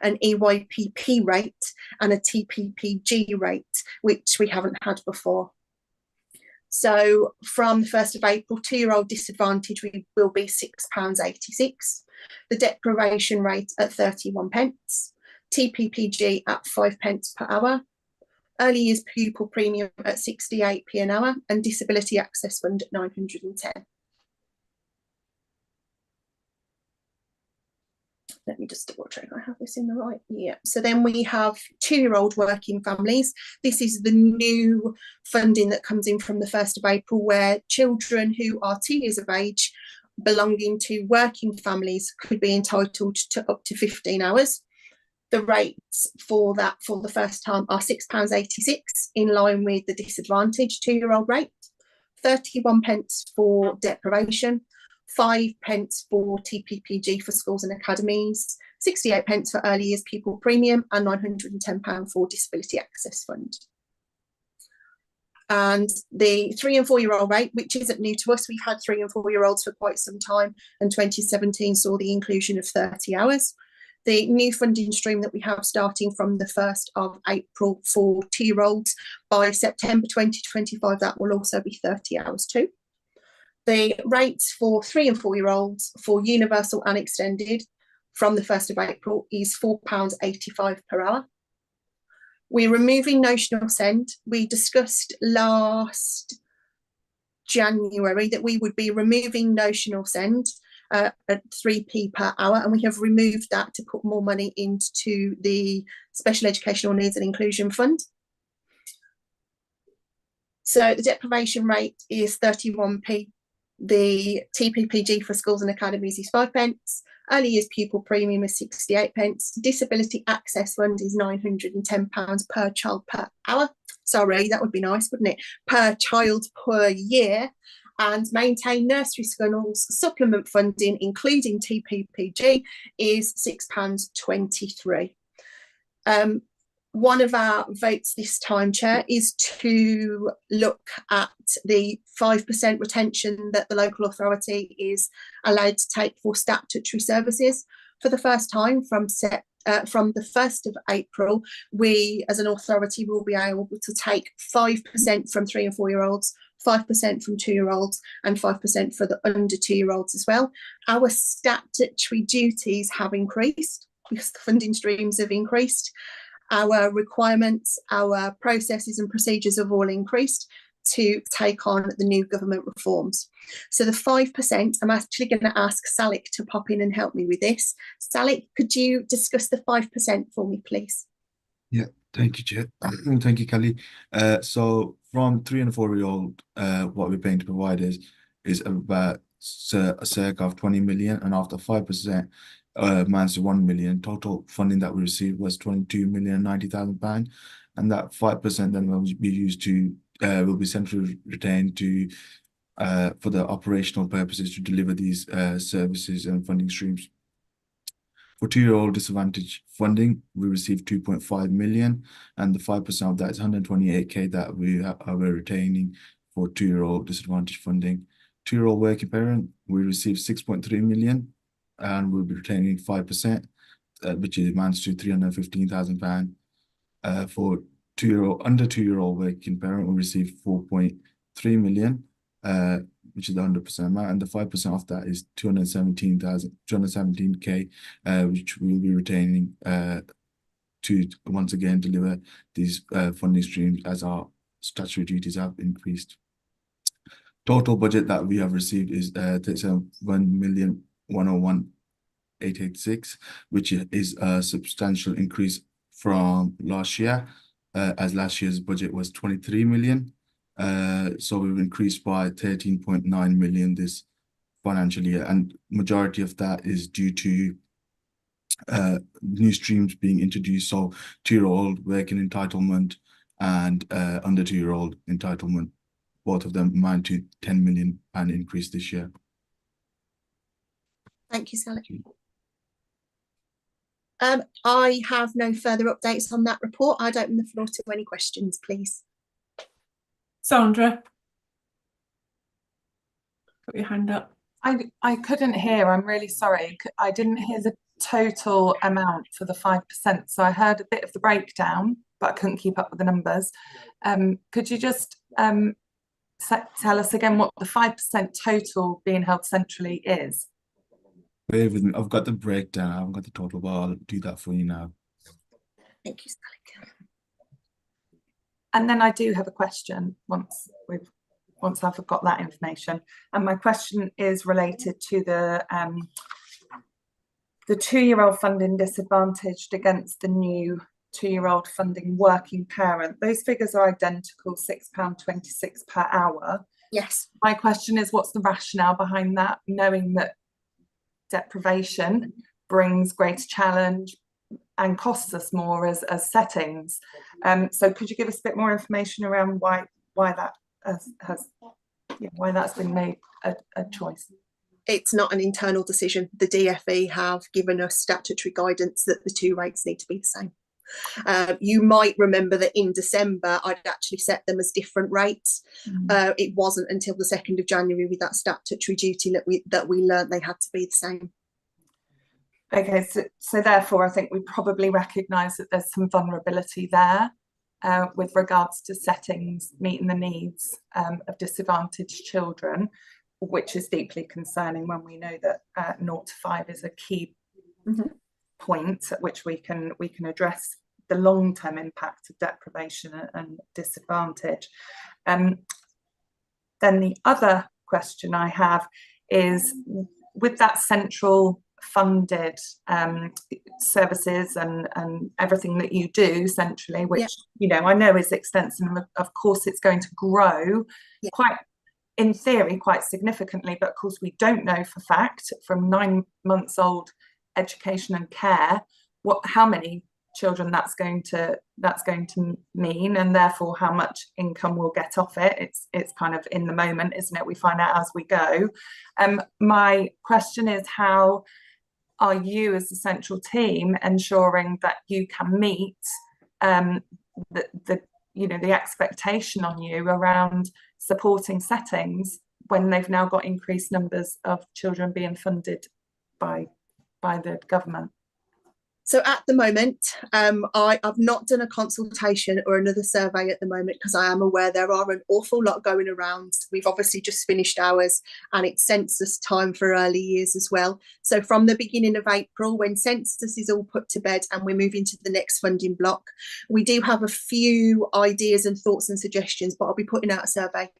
an EYPP rate, and a TPPG rate, which we haven't had before. So from the 1st of April, 2-year-old disadvantage will be £6.86, the deprivation rate at 31 pence, TPPG at 5 pence per hour, early years pupil premium at 68p an hour, and Disability Access Fund at 910. Let me just double check I have this in the right. Yeah. So then we have 2-year-old working families. This is the new funding that comes in from the 1st of April, where children who are 2 years of age belonging to working families could be entitled to up to 15 hours. The rates for that for the first time are £6.86, in line with the disadvantaged 2-year-old rate, 31 pence for deprivation, 5 pence for TPPG for schools and academies, 68 pence for early years pupil premium, and £910 for Disability Access Fund. And the 3 and 4-year-old rate, which isn't new to us, we've had 3 and 4-year-olds for quite some time, and 2017 saw the inclusion of 30 hours. The new funding stream that we have starting from the 1st of April for 2-year-olds, by September 2025, that will also be 30 hours too. The rates for 3 and 4-year-olds for universal and extended from the 1st of April is £4.85 per hour. We're removing notional send. We discussed last January that we would be removing notional send at 3p per hour, and we have removed that to put more money into the Special Educational Needs and Inclusion Fund. So the deprivation rate is 31p. The TPPG for schools and academies is 5 pence. Early years pupil premium is 68 pence. Disability Access Fund is £910 per child per hour. Sorry, that would be nice, wouldn't it? Per child per year. And maintain nursery schools supplement funding, including TPPG, is £6.23. One of our votes this time, Chair, is to look at the 5% retention that the local authority is allowed to take for statutory services. For the first time, from the 1st of April, we as an authority will be able to take 5% from 3 and 4-year-olds, 5% from 2-year-olds, and 5% for the under 2-year-olds as well. Our statutory duties have increased because the funding streams have increased. Our requirements, our processes and procedures have all increased to take on the new government reforms. So the 5%, I'm actually going to ask Salik to pop in and help me with this. Salik, could you discuss the 5% for me, please? Yeah, thank you, Chair. Thank you, Kelly. So from 3 and 4-year-old, what we're paying to provide is about a circa of 20 million, and after 5%, amounts to 1 million. Total funding that we received was £22,090,000, and that 5% then will be used to will be centrally retained to for the operational purposes to deliver these services and funding streams. For 2-year-old disadvantage funding, we received 2.5 million, and the 5% of that is 128k that we're retaining for 2-year-old disadvantage funding. 2-year-old working parent, we received 6.3 million, and we'll be retaining 5%, which amounts to £315,000. For 2-year-old, under 2-year-old working parent, we received 4.3 million, which is the 100% amount, and the 5% of that is 217k, which we'll be retaining to once again deliver these funding streams as our statutory duties have increased. Total budget that we have received is 37 million 101,886, which is a substantial increase from last year, as last year's budget was 23 million. So we've increased by 13.9 million this financial year, and majority of that is due to new streams being introduced. So 2-year-old working entitlement and under 2-year-old entitlement, both of them amount to 10 million and increase this year. Thank you, Sally. I have no further updates on that report. I'd open the floor to any questions, please. Sandra, got your hand up. I couldn't hear. I'm really sorry. I didn't hear the total amount for the 5%. So I heard a bit of the breakdown, but I couldn't keep up with the numbers. Could you just tell us again what the 5% total being held centrally is? Bear with me. I've got the breakdown. I haven't got the total, but I'll do that for you now. Thank you, Sally. And then I do have a question once I've got that information. And my question is related to the 2-year-old funding disadvantaged against the new 2-year-old funding working parent. Those figures are identical, £6.26 per hour. Yes. My question is, what's the rationale behind that, knowing that deprivation brings greater challenge and costs us more as settings? So could you give us a bit more information around why that why that's been made a choice? It's not an internal decision. The DfE have given us statutory guidance that the 2 rates need to be the same. You might remember that in December I'd actually set them as different rates. It wasn't until the 2nd of January with that statutory duty that we learnt they had to be the same. Okay, so therefore I think we probably recognise that there's some vulnerability there with regards to settings meeting the needs of disadvantaged children, which is deeply concerning when we know that 0 to 5 is a key point at which we can address the long-term impact of deprivation and disadvantage. Then the other question I have is, with that central funded services and everything that you do centrally, which I know is extensive, and of course it's going to grow in theory quite significantly, but of course we don't know for fact from 9 months old education and care how many children that's going to mean, and therefore how much income we'll get off it. It's kind of in the moment, isn't it? We find out as we go. My question is, how are you as the central team ensuring that you can meet the expectation on you around supporting settings when they've now got increased numbers of children being funded by the government? So at the moment, I've not done a consultation or another survey at the moment because I am aware there are an awful lot going around. We've obviously just finished ours, and it's census time for early years as well. So from the beginning of April, when census is all put to bed and we're moving to the next funding block, we do have a few ideas and thoughts and suggestions, but I'll be putting out a survey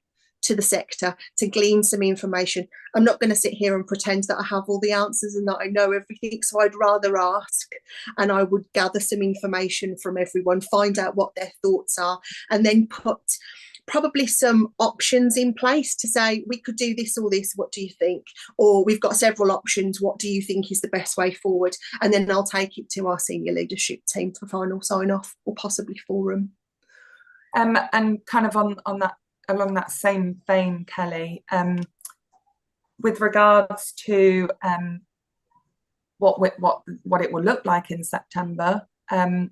to the sector to glean some information. I'm not going to sit here and pretend that I have all the answers and that I know everything, so I'd rather ask, and I would gather some information from everyone, find out what their thoughts are, and then put probably some options in place to say, we could do this or this, what do you think? Or we've got several options, what do you think is the best way forward? And then I'll take it to our senior leadership team for final sign off, or possibly forum. And kind of on that, along that same vein, Kelly, with regards to what it will look like in September, I've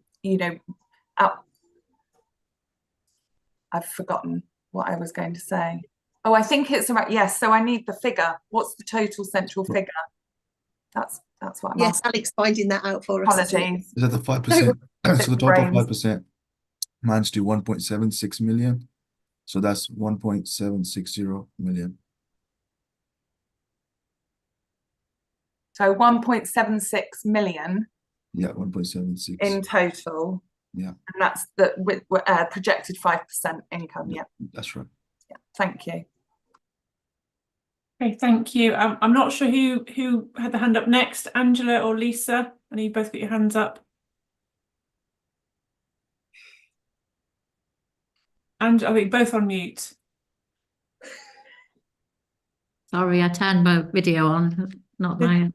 forgotten what I was going to say. Oh, I think it's right. Yes, so I need the figure. What's the total central figure? That's what I'm asking. Alex finding that out for us. Apologies. Is that the 5%? So the total 5% amounts to 1.76 million. So that's 1.760 million. So 1.76 million. Yeah, 1.76 in total. Yeah. And that's with projected 5% income. Yeah. That's right. Yeah. Thank you. Okay, thank you. I'm not sure who had the hand up next, Angela or Lisa. I know you both got your hands up. And I think both on mute. Sorry, I turned my video on, not my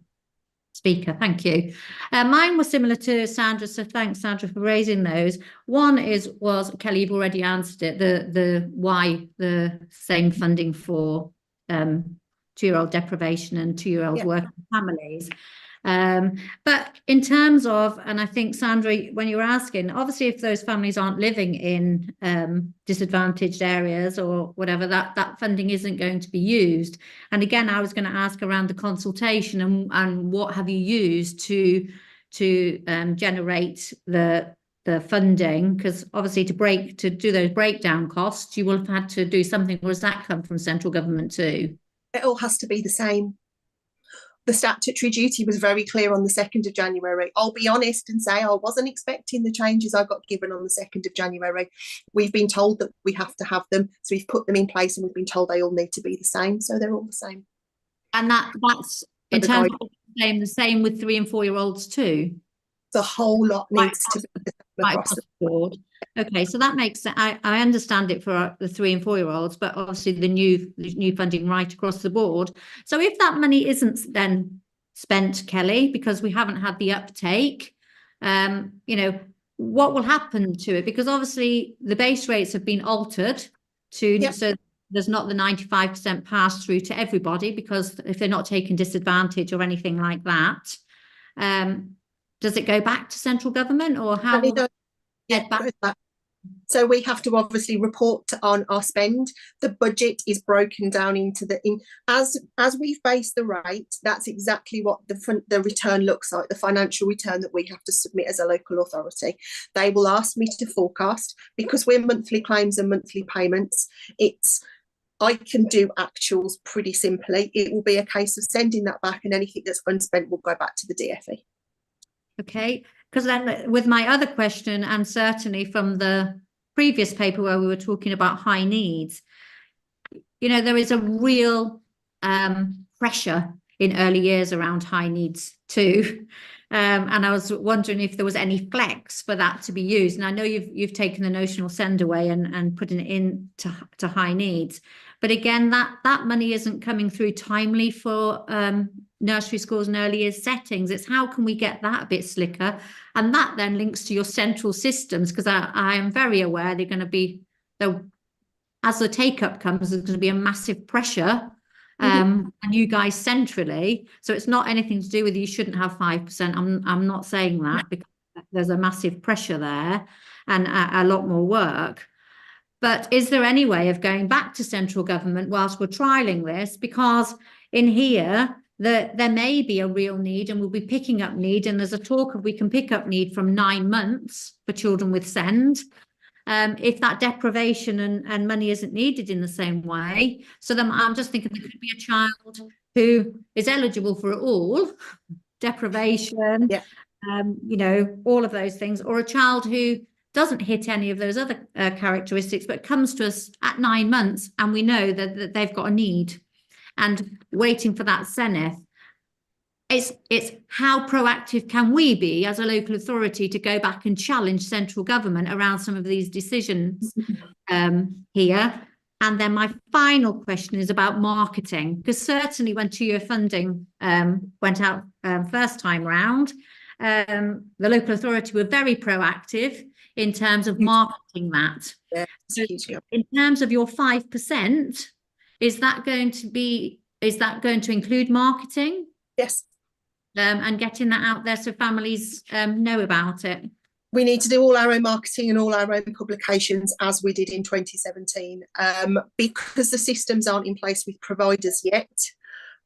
speaker. Thank you. Mine was similar to Sandra, so thanks, Sandra, for raising those. One was Kelly, you've already answered it. The why the same funding for 2-year-old deprivation and 2-year-old working families. But in terms of, and I think, Sandra, when you were asking, obviously if those families aren't living in disadvantaged areas or whatever, that funding isn't going to be used. And again, I was going to ask around the consultation and what have you used to generate the funding, because obviously to do those breakdown costs, you will have had to do something. Or does that come from central government too? It all has to be the same. The statutory duty was very clear on the 2nd of January. I'll be honest and say I wasn't expecting the changes I got given on the 2nd of January. We've been told that we have to have them, so we've put them in place, and we've been told they all need to be the same, so they're all the same. And that's in terms of the same with 3- and 4-year-olds too? The whole lot needs to be the same across the board. Okay, so that makes sense. I understand it for the 3- and 4-year-olds, but obviously the new funding right across the board. So if that money isn't then spent, Kelly, because we haven't had the uptake, you know, what will happen to it? Because obviously the base rates have been altered to so there's not the 95% pass through to everybody, because if they're not taking disadvantage or anything like that, does it go back to central government, or how will it get back? So we have to obviously report on our spend. The budget is broken down into as we've based the rate, that's exactly what the return looks like, the financial return that we have to submit as a local authority. They will ask me to forecast, because we're monthly claims and monthly payments. I can do actuals pretty simply. It will be a case of sending that back, and anything that's unspent will go back to the DFE. Okay, because then with my other question, and certainly from the previous paper where we were talking about high needs, you know, there is a real pressure in early years around high needs too. And I was wondering if there was any flex for that to be used. And I know you've taken the notional send away and put it in to high needs. But again, that money isn't coming through timely for nursery schools and early years settings. It's how can we get that a bit slicker? And that then links to your central systems, because I am very aware they're going to be, as the take-up comes, there's going to be a massive pressure on you guys centrally. So it's not anything to do with you shouldn't have 5%. I'm not saying that, because there's a massive pressure there and a lot more work. But is there any way of going back to central government whilst we're trialling this? Because in here, there may be a real need, and we'll be picking up need. And there's a talk of we can pick up need from 9 months for children with SEND. If that deprivation and money isn't needed in the same way. So then I'm just thinking there could be a child who is eligible for it all, deprivation, you know, all of those things, or a child who doesn't hit any of those other characteristics, but comes to us at 9 months, and we know that they've got a need, and waiting for that SENIF. It's how proactive can we be as a local authority to go back and challenge central government around some of these decisions here. And then my final question is about marketing, because certainly when 2-year funding went out first time round, the local authority were very proactive in terms of marketing that. So in terms of your 5%, is that going to include marketing? Yes. And getting that out there so families know about it? We need to do all our own marketing and all our own publications, as we did in 2017. Because the systems aren't in place with providers yet,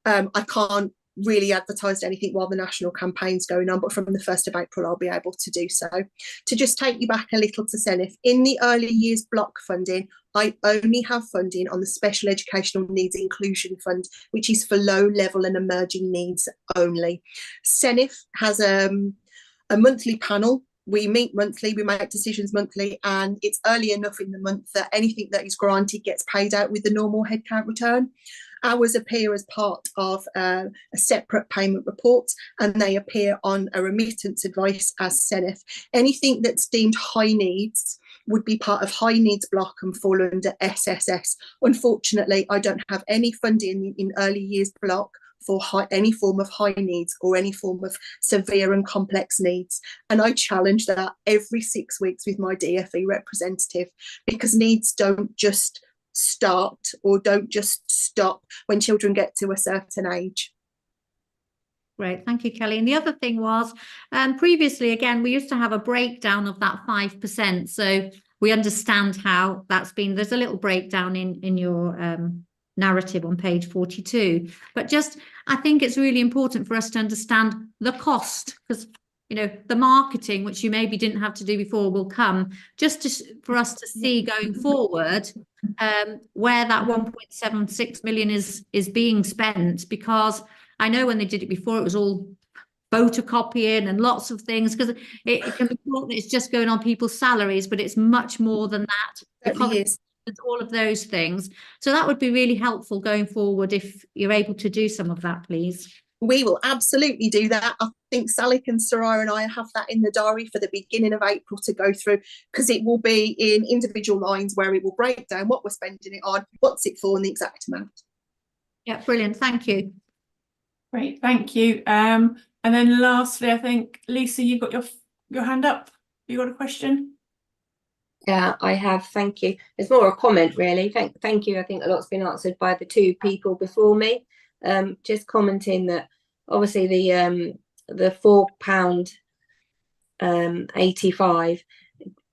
I can't really advertise anything while the national campaign's going on, but from the 1st of April I'll be able to do so. To just take you back a little to SENIF, in the early years block funding, I only have funding on the Special Educational Needs Inclusion Fund, which is for low level and emerging needs only. SENIF has a monthly panel. We meet monthly, we make decisions monthly, and it's early enough in the month that anything that is granted gets paid out with the normal headcount return. Ours appear as part of a separate payment report, and they appear on a remittance advice as SENIF. Anything that's deemed high needs would be part of high needs block and fall under SSS. Unfortunately, I don't have any funding in early years block for any form of high needs or any form of severe and complex needs. And I challenge that every 6 weeks with my DFE representative, because needs don't just start or don't just stop when children get to a certain age. Great, thank you, Kelly. And the other thing was, previously, again, we used to have a breakdown of that 5%. So we understand how that's been. There's a little breakdown in your narrative on page 42. But just, I think it's really important for us to understand the cost, because, you know, the marketing, which you maybe didn't have to do before, will come, just for us to see going forward where that 1.76 million is being spent, because I know when they did it before, it was all photocopying and lots of things, because it can be thought that it's just going on people's salaries, but it's much more than that. It is. All of those things. So that would be really helpful going forward if you're able to do some of that, please. We will absolutely do that. I think Sally and Soraya and I have that in the diary for the beginning of April to go through, because it will be in individual lines where it will break down what we're spending it on, what's it for, and the exact amount. Yeah, brilliant. Thank you. Great, thank you. And then lastly, I think, Lisa, you've got your hand up. You got a question? Yeah, I have. Thank you. It's more a comment, really. Thank you. I think a lot's been answered by the two people before me. Just commenting that obviously the £4.85,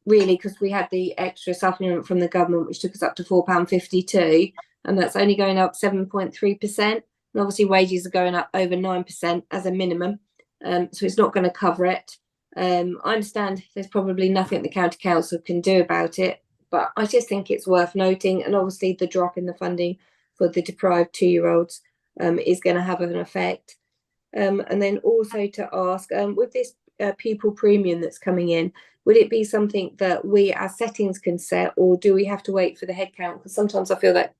really, because we had the extra supplement from the government, which took us up to £4.52, and that's only going up 7.3%. And obviously wages are going up over 9% as a minimum. So it's not going to cover it. I understand there's probably nothing the county council can do about it, but I just think it's worth noting. And obviously the drop in the funding for the deprived 2-year-olds is going to have an effect. And then also to ask, with this pupil premium that's coming in, would it be something that we as settings can set, or do we have to wait for the headcount? Because sometimes I feel that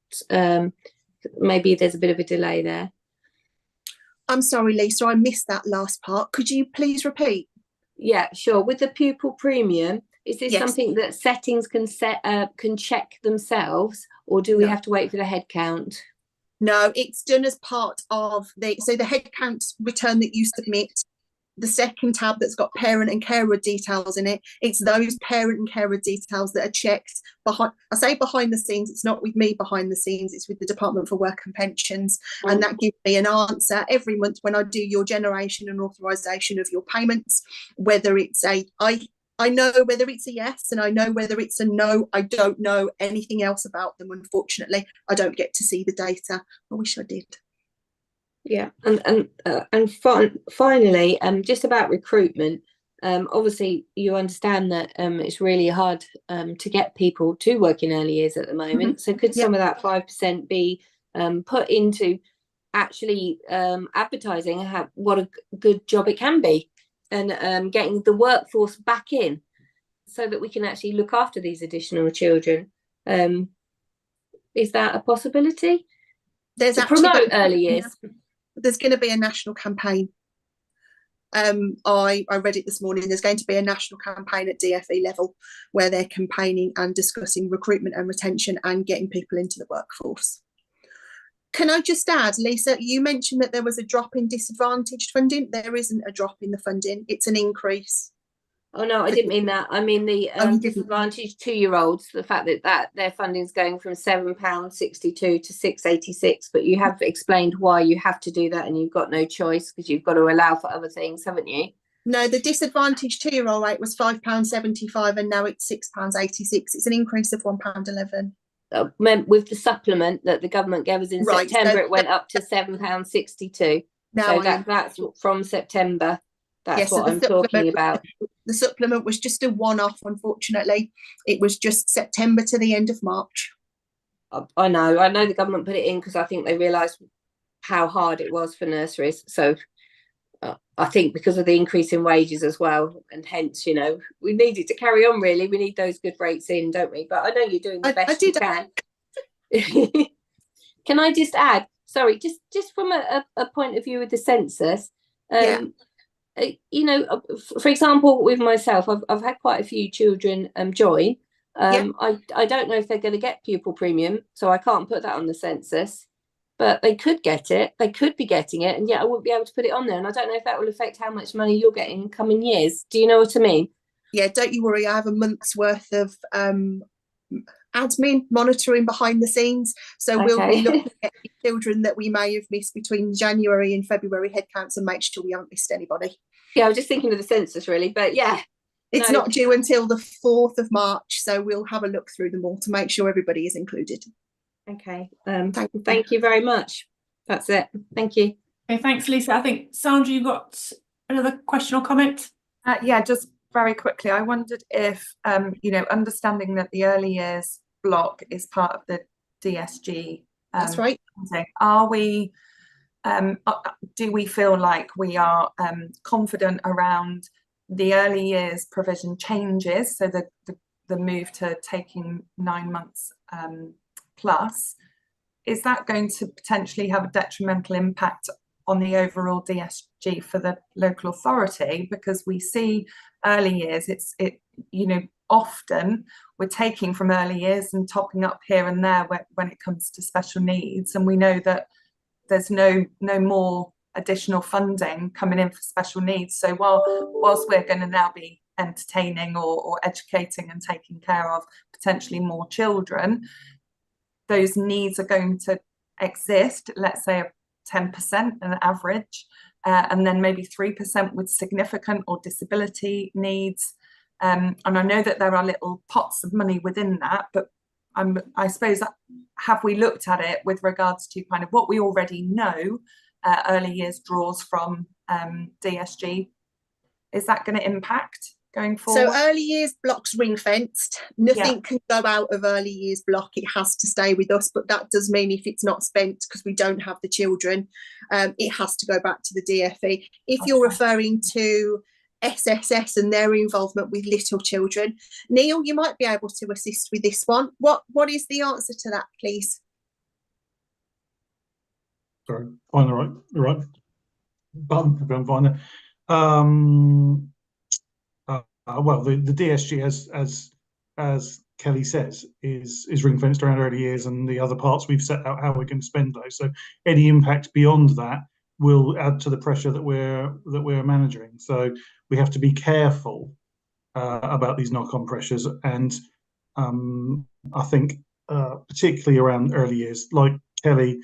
maybe there's a bit of a delay there. I'm sorry, Lisa, I missed that last part. Could you please repeat? Yeah, sure. With the pupil premium, is this Yes. something that settings can check themselves, or do we have to wait for the head count? No, it's done as part of the head count return that you submit. The second tab that's got parent and carer details in it, it's those parent and carer details that are checked behind. I say behind the scenes, it's not with me behind the scenes, it's with the Department for Work and Pensions. And that gives me an answer every month when I do your generation and authorisation of your payments, whether it's I know whether it's a yes and I know whether it's a no. I don't know anything else about them, unfortunately. I don't get to see the data. I wish I did. Yeah, and finally, just about recruitment. Obviously, you understand that it's really hard to get people to work in early years at the moment. So could some of that 5% be put into actually advertising what a good job it can be, and getting the workforce back in, so that we can actually look after these additional children? Is that a possibility? There's to promote early years. There's going to be a national campaign. I read it this morning. There's going to be a national campaign at DFE level where they're campaigning and discussing recruitment and retention and getting people into the workforce. Can I just add, Lisa, you mentioned that there was a drop in disadvantaged funding. There isn't a drop in the funding. It's an increase. Oh, no, I didn't mean that. I mean the disadvantaged 2-year-olds, the fact that their funding is going from £7.62 to £6.86, but you have explained why you have to do that, and you've got no choice because you've got to allow for other things, haven't you? No, the disadvantaged 2-year-old rate was £5.75 and now it's £6.86. It's an increase of £1.11. With the supplement that the government gave us in September, it went up to £7.62. So that's from September. That's what I'm talking about. The supplement was just a one-off, unfortunately. It was just September to the end of March. I know the government put it in because I think they realised how hard it was for nurseries. So I think because of the increase in wages as well, and hence, you know, we need it to carry on, really. We need those good rates in, don't we? But I know you're doing the best you can. Can I just add, sorry, just from a point of view with the census, you know, for example, with myself, I've had quite a few children join. I don't know if they're going to get pupil premium, so I can't put that on the census. But they could get it. They could be getting it, and yet I wouldn't be able to put it on there. And I don't know if that will affect how much money you're getting in coming years. Do you know what I mean? Yeah, don't you worry. I have a month's worth of admin monitoring behind the scenes. So we'll be looking at children that we may have missed between January and February head counts and make sure we haven't missed anybody. Yeah, I was just thinking of the census really, but yeah. It's not due until the 4th of March. So we'll have a look through them all to make sure everybody is included. Okay. Thank you very much. That's it. Thank you. Okay, thanks, Lisa. I think, Sandra, you got another question or comment? Yeah, just very quickly, I wondered if, you know, understanding that the early years block is part of the DSG. That's right. Are we, do we feel like we are confident around the early years provision changes? So the move to taking 9 months plus, is that going to potentially have a detrimental impact on the overall DSG for the local authority? Because we see early years, you know, often we're taking from early years and topping up here and there when it comes to special needs, and we know that there's no more additional funding coming in for special needs. So whilst we're going to now be entertaining or educating and taking care of potentially more children, those needs are going to exist, let's say 10% an average, and then maybe 3% with significant or disability needs. And I know that there are little pots of money within that, but I suppose, have we looked at it with regards to kind of what we already know early years draws from DSG? Is that going to impact going forward? So early years blocks ring fenced. Nothing can go out of early years block. It has to stay with us, but that does mean if it's not spent because we don't have the children, it has to go back to the DFE. If you're referring to SSS and their involvement with little children, Neil, you might be able to assist with this one. What is the answer to that, please? Sorry, find the right button. I'm fine there. Well, the DSG, as Kelly says, is ring fenced around early years, and the other parts we've set out how we're going to spend those. So any impact beyond that will add to the pressure that we're managing. So we have to be careful about these knock-on pressures, and I think particularly around early years, like Kelly,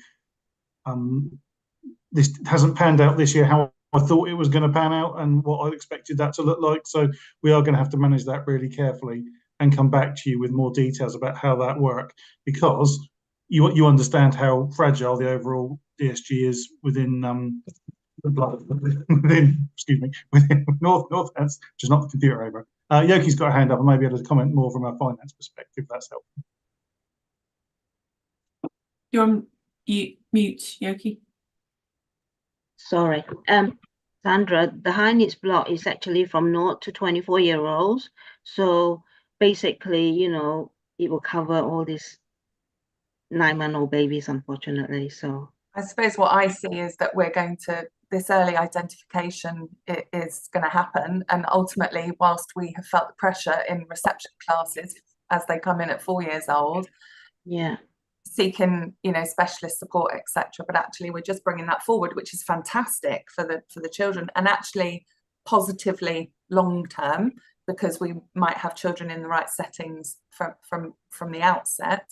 this hasn't panned out this year how I thought it was going to pan out and what I expected that to look like. So we are going to have to manage that really carefully and come back to you with more details about how that works, because you understand how fragile the overall DSG is within within Northants, which is not the computer over. Yoki's got a hand up and maybe able to comment more from a finance perspective. That's helpful. You're on mute, Yoki. Sorry. Sandra, the high needs block is actually from 0 to 24-year-olds. So basically, you know, it will cover all these 9-month-old babies, unfortunately. So I suppose what I see is that we're going to, this early identification is going to happen. And ultimately, whilst we have felt the pressure in reception classes as they come in at 4 years old, seeking, you know, specialist support, etc. But actually, we're just bringing that forward, which is fantastic for the children, and actually positively long term, because we might have children in the right settings from the outset.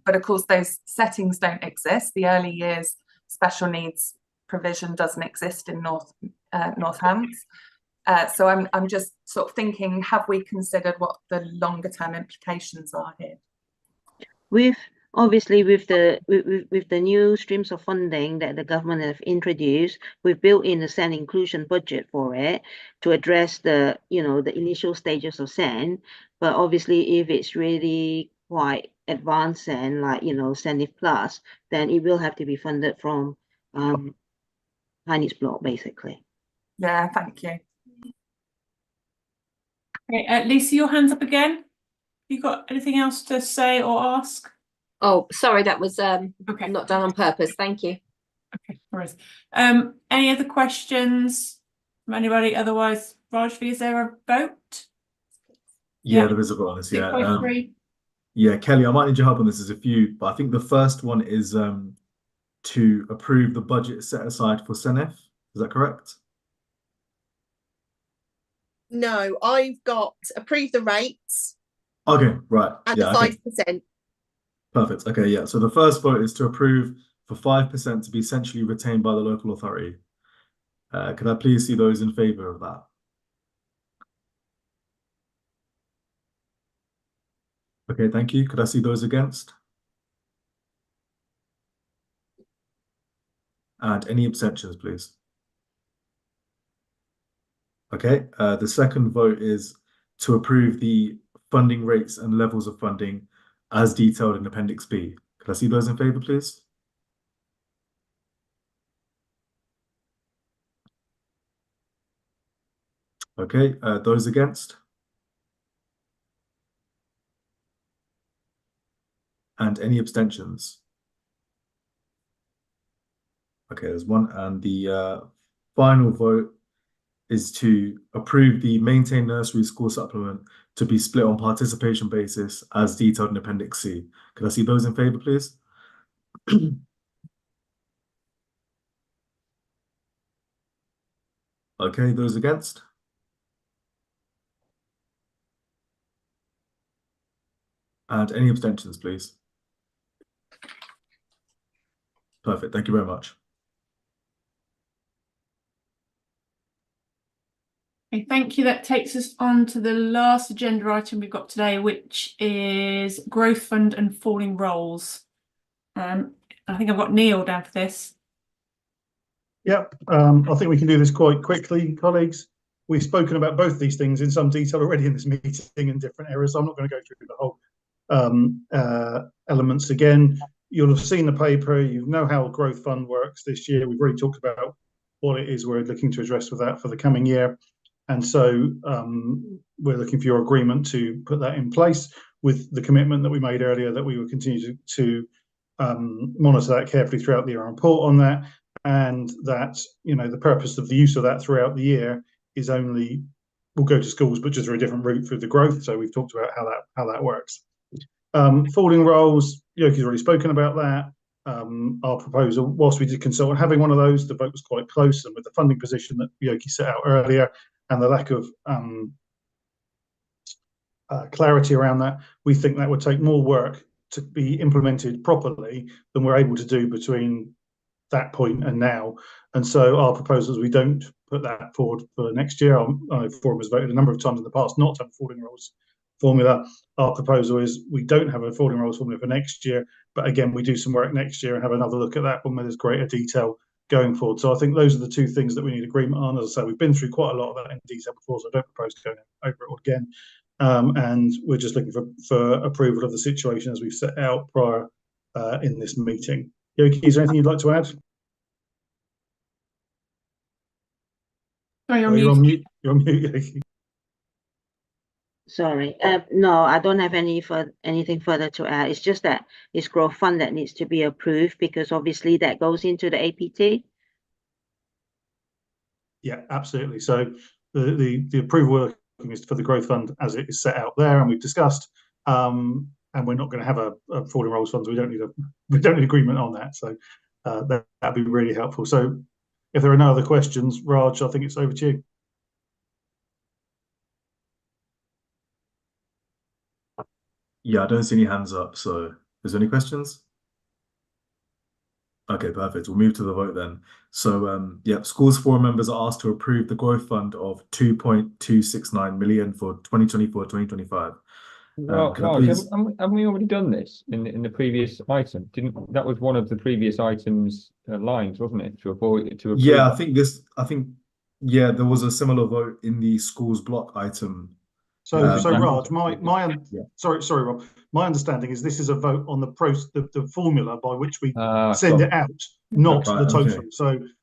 But of course, those settings don't exist. The early years special needs provision doesn't exist in Northants. So I'm just sort of thinking, have we considered what the longer term implications are here? Obviously, with the new streams of funding that the government have introduced, we've built in a SEN inclusion budget for it to address the initial stages of SEN. But obviously, if it's really quite advanced SEN, like SENIF Plus, then it will have to be funded from high needs block, basically. Yeah, thank you. Okay, Lisa, your hand's up again. You got anything else to say or ask? Oh, sorry, that was Okay. not done on purpose. Thank you. Okay, no worries. Any other questions from anybody? Otherwise, Raj, is there a vote? Yeah, Yeah. there is a vote on this. Yeah. 6.3. Yeah, Kelly, I might need your help on this. There's a few, but I think the first one is to approve the budget set aside for Senef. Is that correct? No, I've got approve the rates Okay, right. and Yeah, the okay. 5%. Perfect. Okay, yeah. So the first vote is to approve for 5% to be essentially retained by the local authority. Could I please see those in favour of that? Okay, thank you. Could I see those against? And any abstentions, please? Okay, the second vote is to approve the funding rates and levels of funding as detailed in Appendix B. Could I see those in favour, please? Okay, those against? And any abstentions? Okay, there's one. And the final vote is to approve the maintained nursery school supplement to be split on participation basis as detailed in Appendix C. Could I see those in favour, please? Okay, those against? And any abstentions, please? Perfect, thank you very much. Okay, thank you. That takes us on to the last agenda item we've got today, which is growth fund and falling roles. I think I've got Neil down for this. Yep, I think we can do this quite quickly, colleagues. We've spoken about both these things in some detail already in this meeting in different areas. So I'm not going to go through the whole elements again. You'll have seen the paper. You know how growth fund works this year. We've already talked about what it is we're looking to address with that for the coming year. And so we're looking for your agreement to put that in place with the commitment that we made earlier that we will continue to monitor that carefully throughout the year and report on that. And that, you know, the purpose of the use of that throughout the year is only will go to schools, but just through a different route through the growth. So we've talked about how that works. Falling roles, Yoki's already spoken about that. Our proposal, whilst we did consult on having one of those, the vote was quite close, and with the funding position that Yoki set out earlier and the lack of clarity around that, we think that would take more work to be implemented properly than we're able to do between that point and now. And so our proposal is we don't put that forward for next year. Our forum has voted a number of times in the past not to have a falling roles formula. Our proposal is we don't have a falling roles formula for next year, but again, we do some work next year and have another look at that when there's greater detail going forward. So I think those are the two things that we need agreement on. As I say, we've been through quite a lot of that in detail before, so I don't propose to go over it again. And we're just looking for approval of the situation as we've set out prior in this meeting. Yoki, is there anything you'd like to add? Sorry, you're on mute. You're on mute, Yoki. Sorry, no, I don't have anything further to add. It's just that it's growth fund that needs to be approved because obviously that goes into the APT. Yeah, absolutely. So the approval is for the growth fund as it is set out there, and we've discussed. And we're not going to have a falling roles fund. So we don't need agreement on that. So that'd be really helpful. So if there are no other questions, Raj, I think it's over to you. Yeah, I don't see any hands up. So is there any questions? Okay, perfect. We'll move to the vote then. So yeah, schools forum members are asked to approve the growth fund of 2.269 million for 2024-2025. Raj, haven't we already done this in the previous item? That was one of the previous items lines, wasn't it? To approve. Yeah, I think there was a similar vote in the schools block item. So Raj, sorry, Rob. My understanding is this is a vote on the formula by which we send it out, not the total.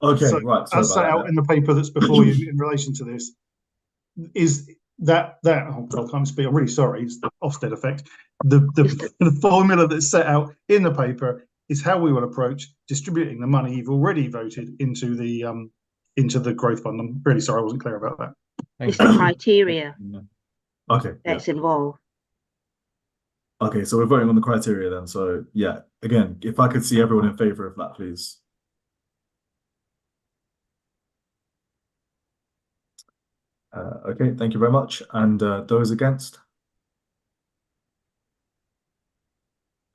Okay. So Right. As set out in the paper that's before you in relation to this, oh God, I can't speak. I'm really sorry. It's the Ofsted effect. The formula that's set out in the paper is how we will approach distributing the money you've already voted into the growth fund. I'm really sorry I wasn't clear about that. It's the criteria Okay. that's involved. Okay, so we're voting on the criteria then. So yeah, again, if I could see everyone in favour of that, please. Okay, thank you very much. And those against?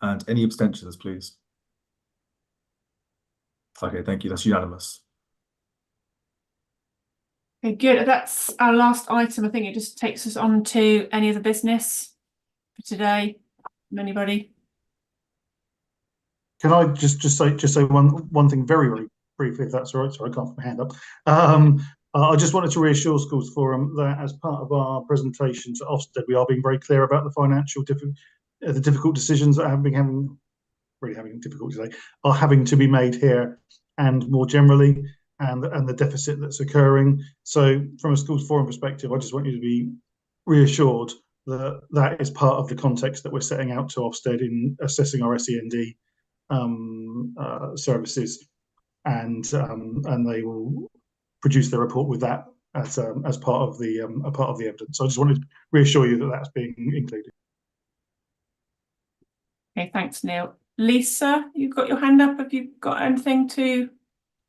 And any abstentions, please? Okay, thank you. That's unanimous. Okay, good. That's our last item. I think it just takes us on to any other business for today. Anybody? Can I just say one thing very briefly, if that's all right? Sorry, I can't put my hand up. I just wanted to reassure Schools Forum that as part of our presentation to Ofsted, we are being very clear about the financial the difficult decisions that have been having difficulty today are having to be made here and more generally, and the deficit that's occurring. So from a Schools Forum perspective, I just want you to be reassured that that is part of the context that we're setting out to Ofsted in assessing our SEND services, and they will produce the report with that as part of the evidence. So I just wanted to reassure you that that's being included. Okay, thanks, Neil. Lisa, you've got your hand up. Have you got anything to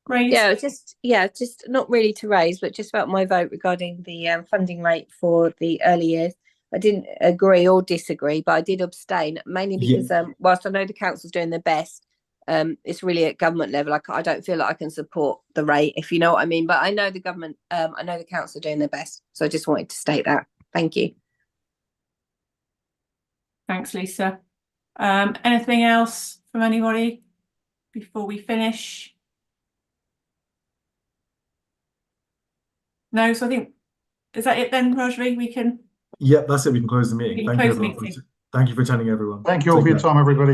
raise? Just not really to raise, but just about my vote regarding the funding rate for the early years. I didn't agree or disagree, but I did abstain, mainly because whilst I know the council's doing their best, it's really at government level. I don't feel like I can support the rate, if you know what I mean. But I know the government, I know the council are doing their best. So I just wanted to state that. Thank you. Thanks, Lisa. Anything else from anybody before we finish? No, so I think, is that it then, Rajvi? We can... Yeah, that's it. We can close the meeting. Thank you, everyone. Thank you for attending, everyone. Thank you all for your time, everybody.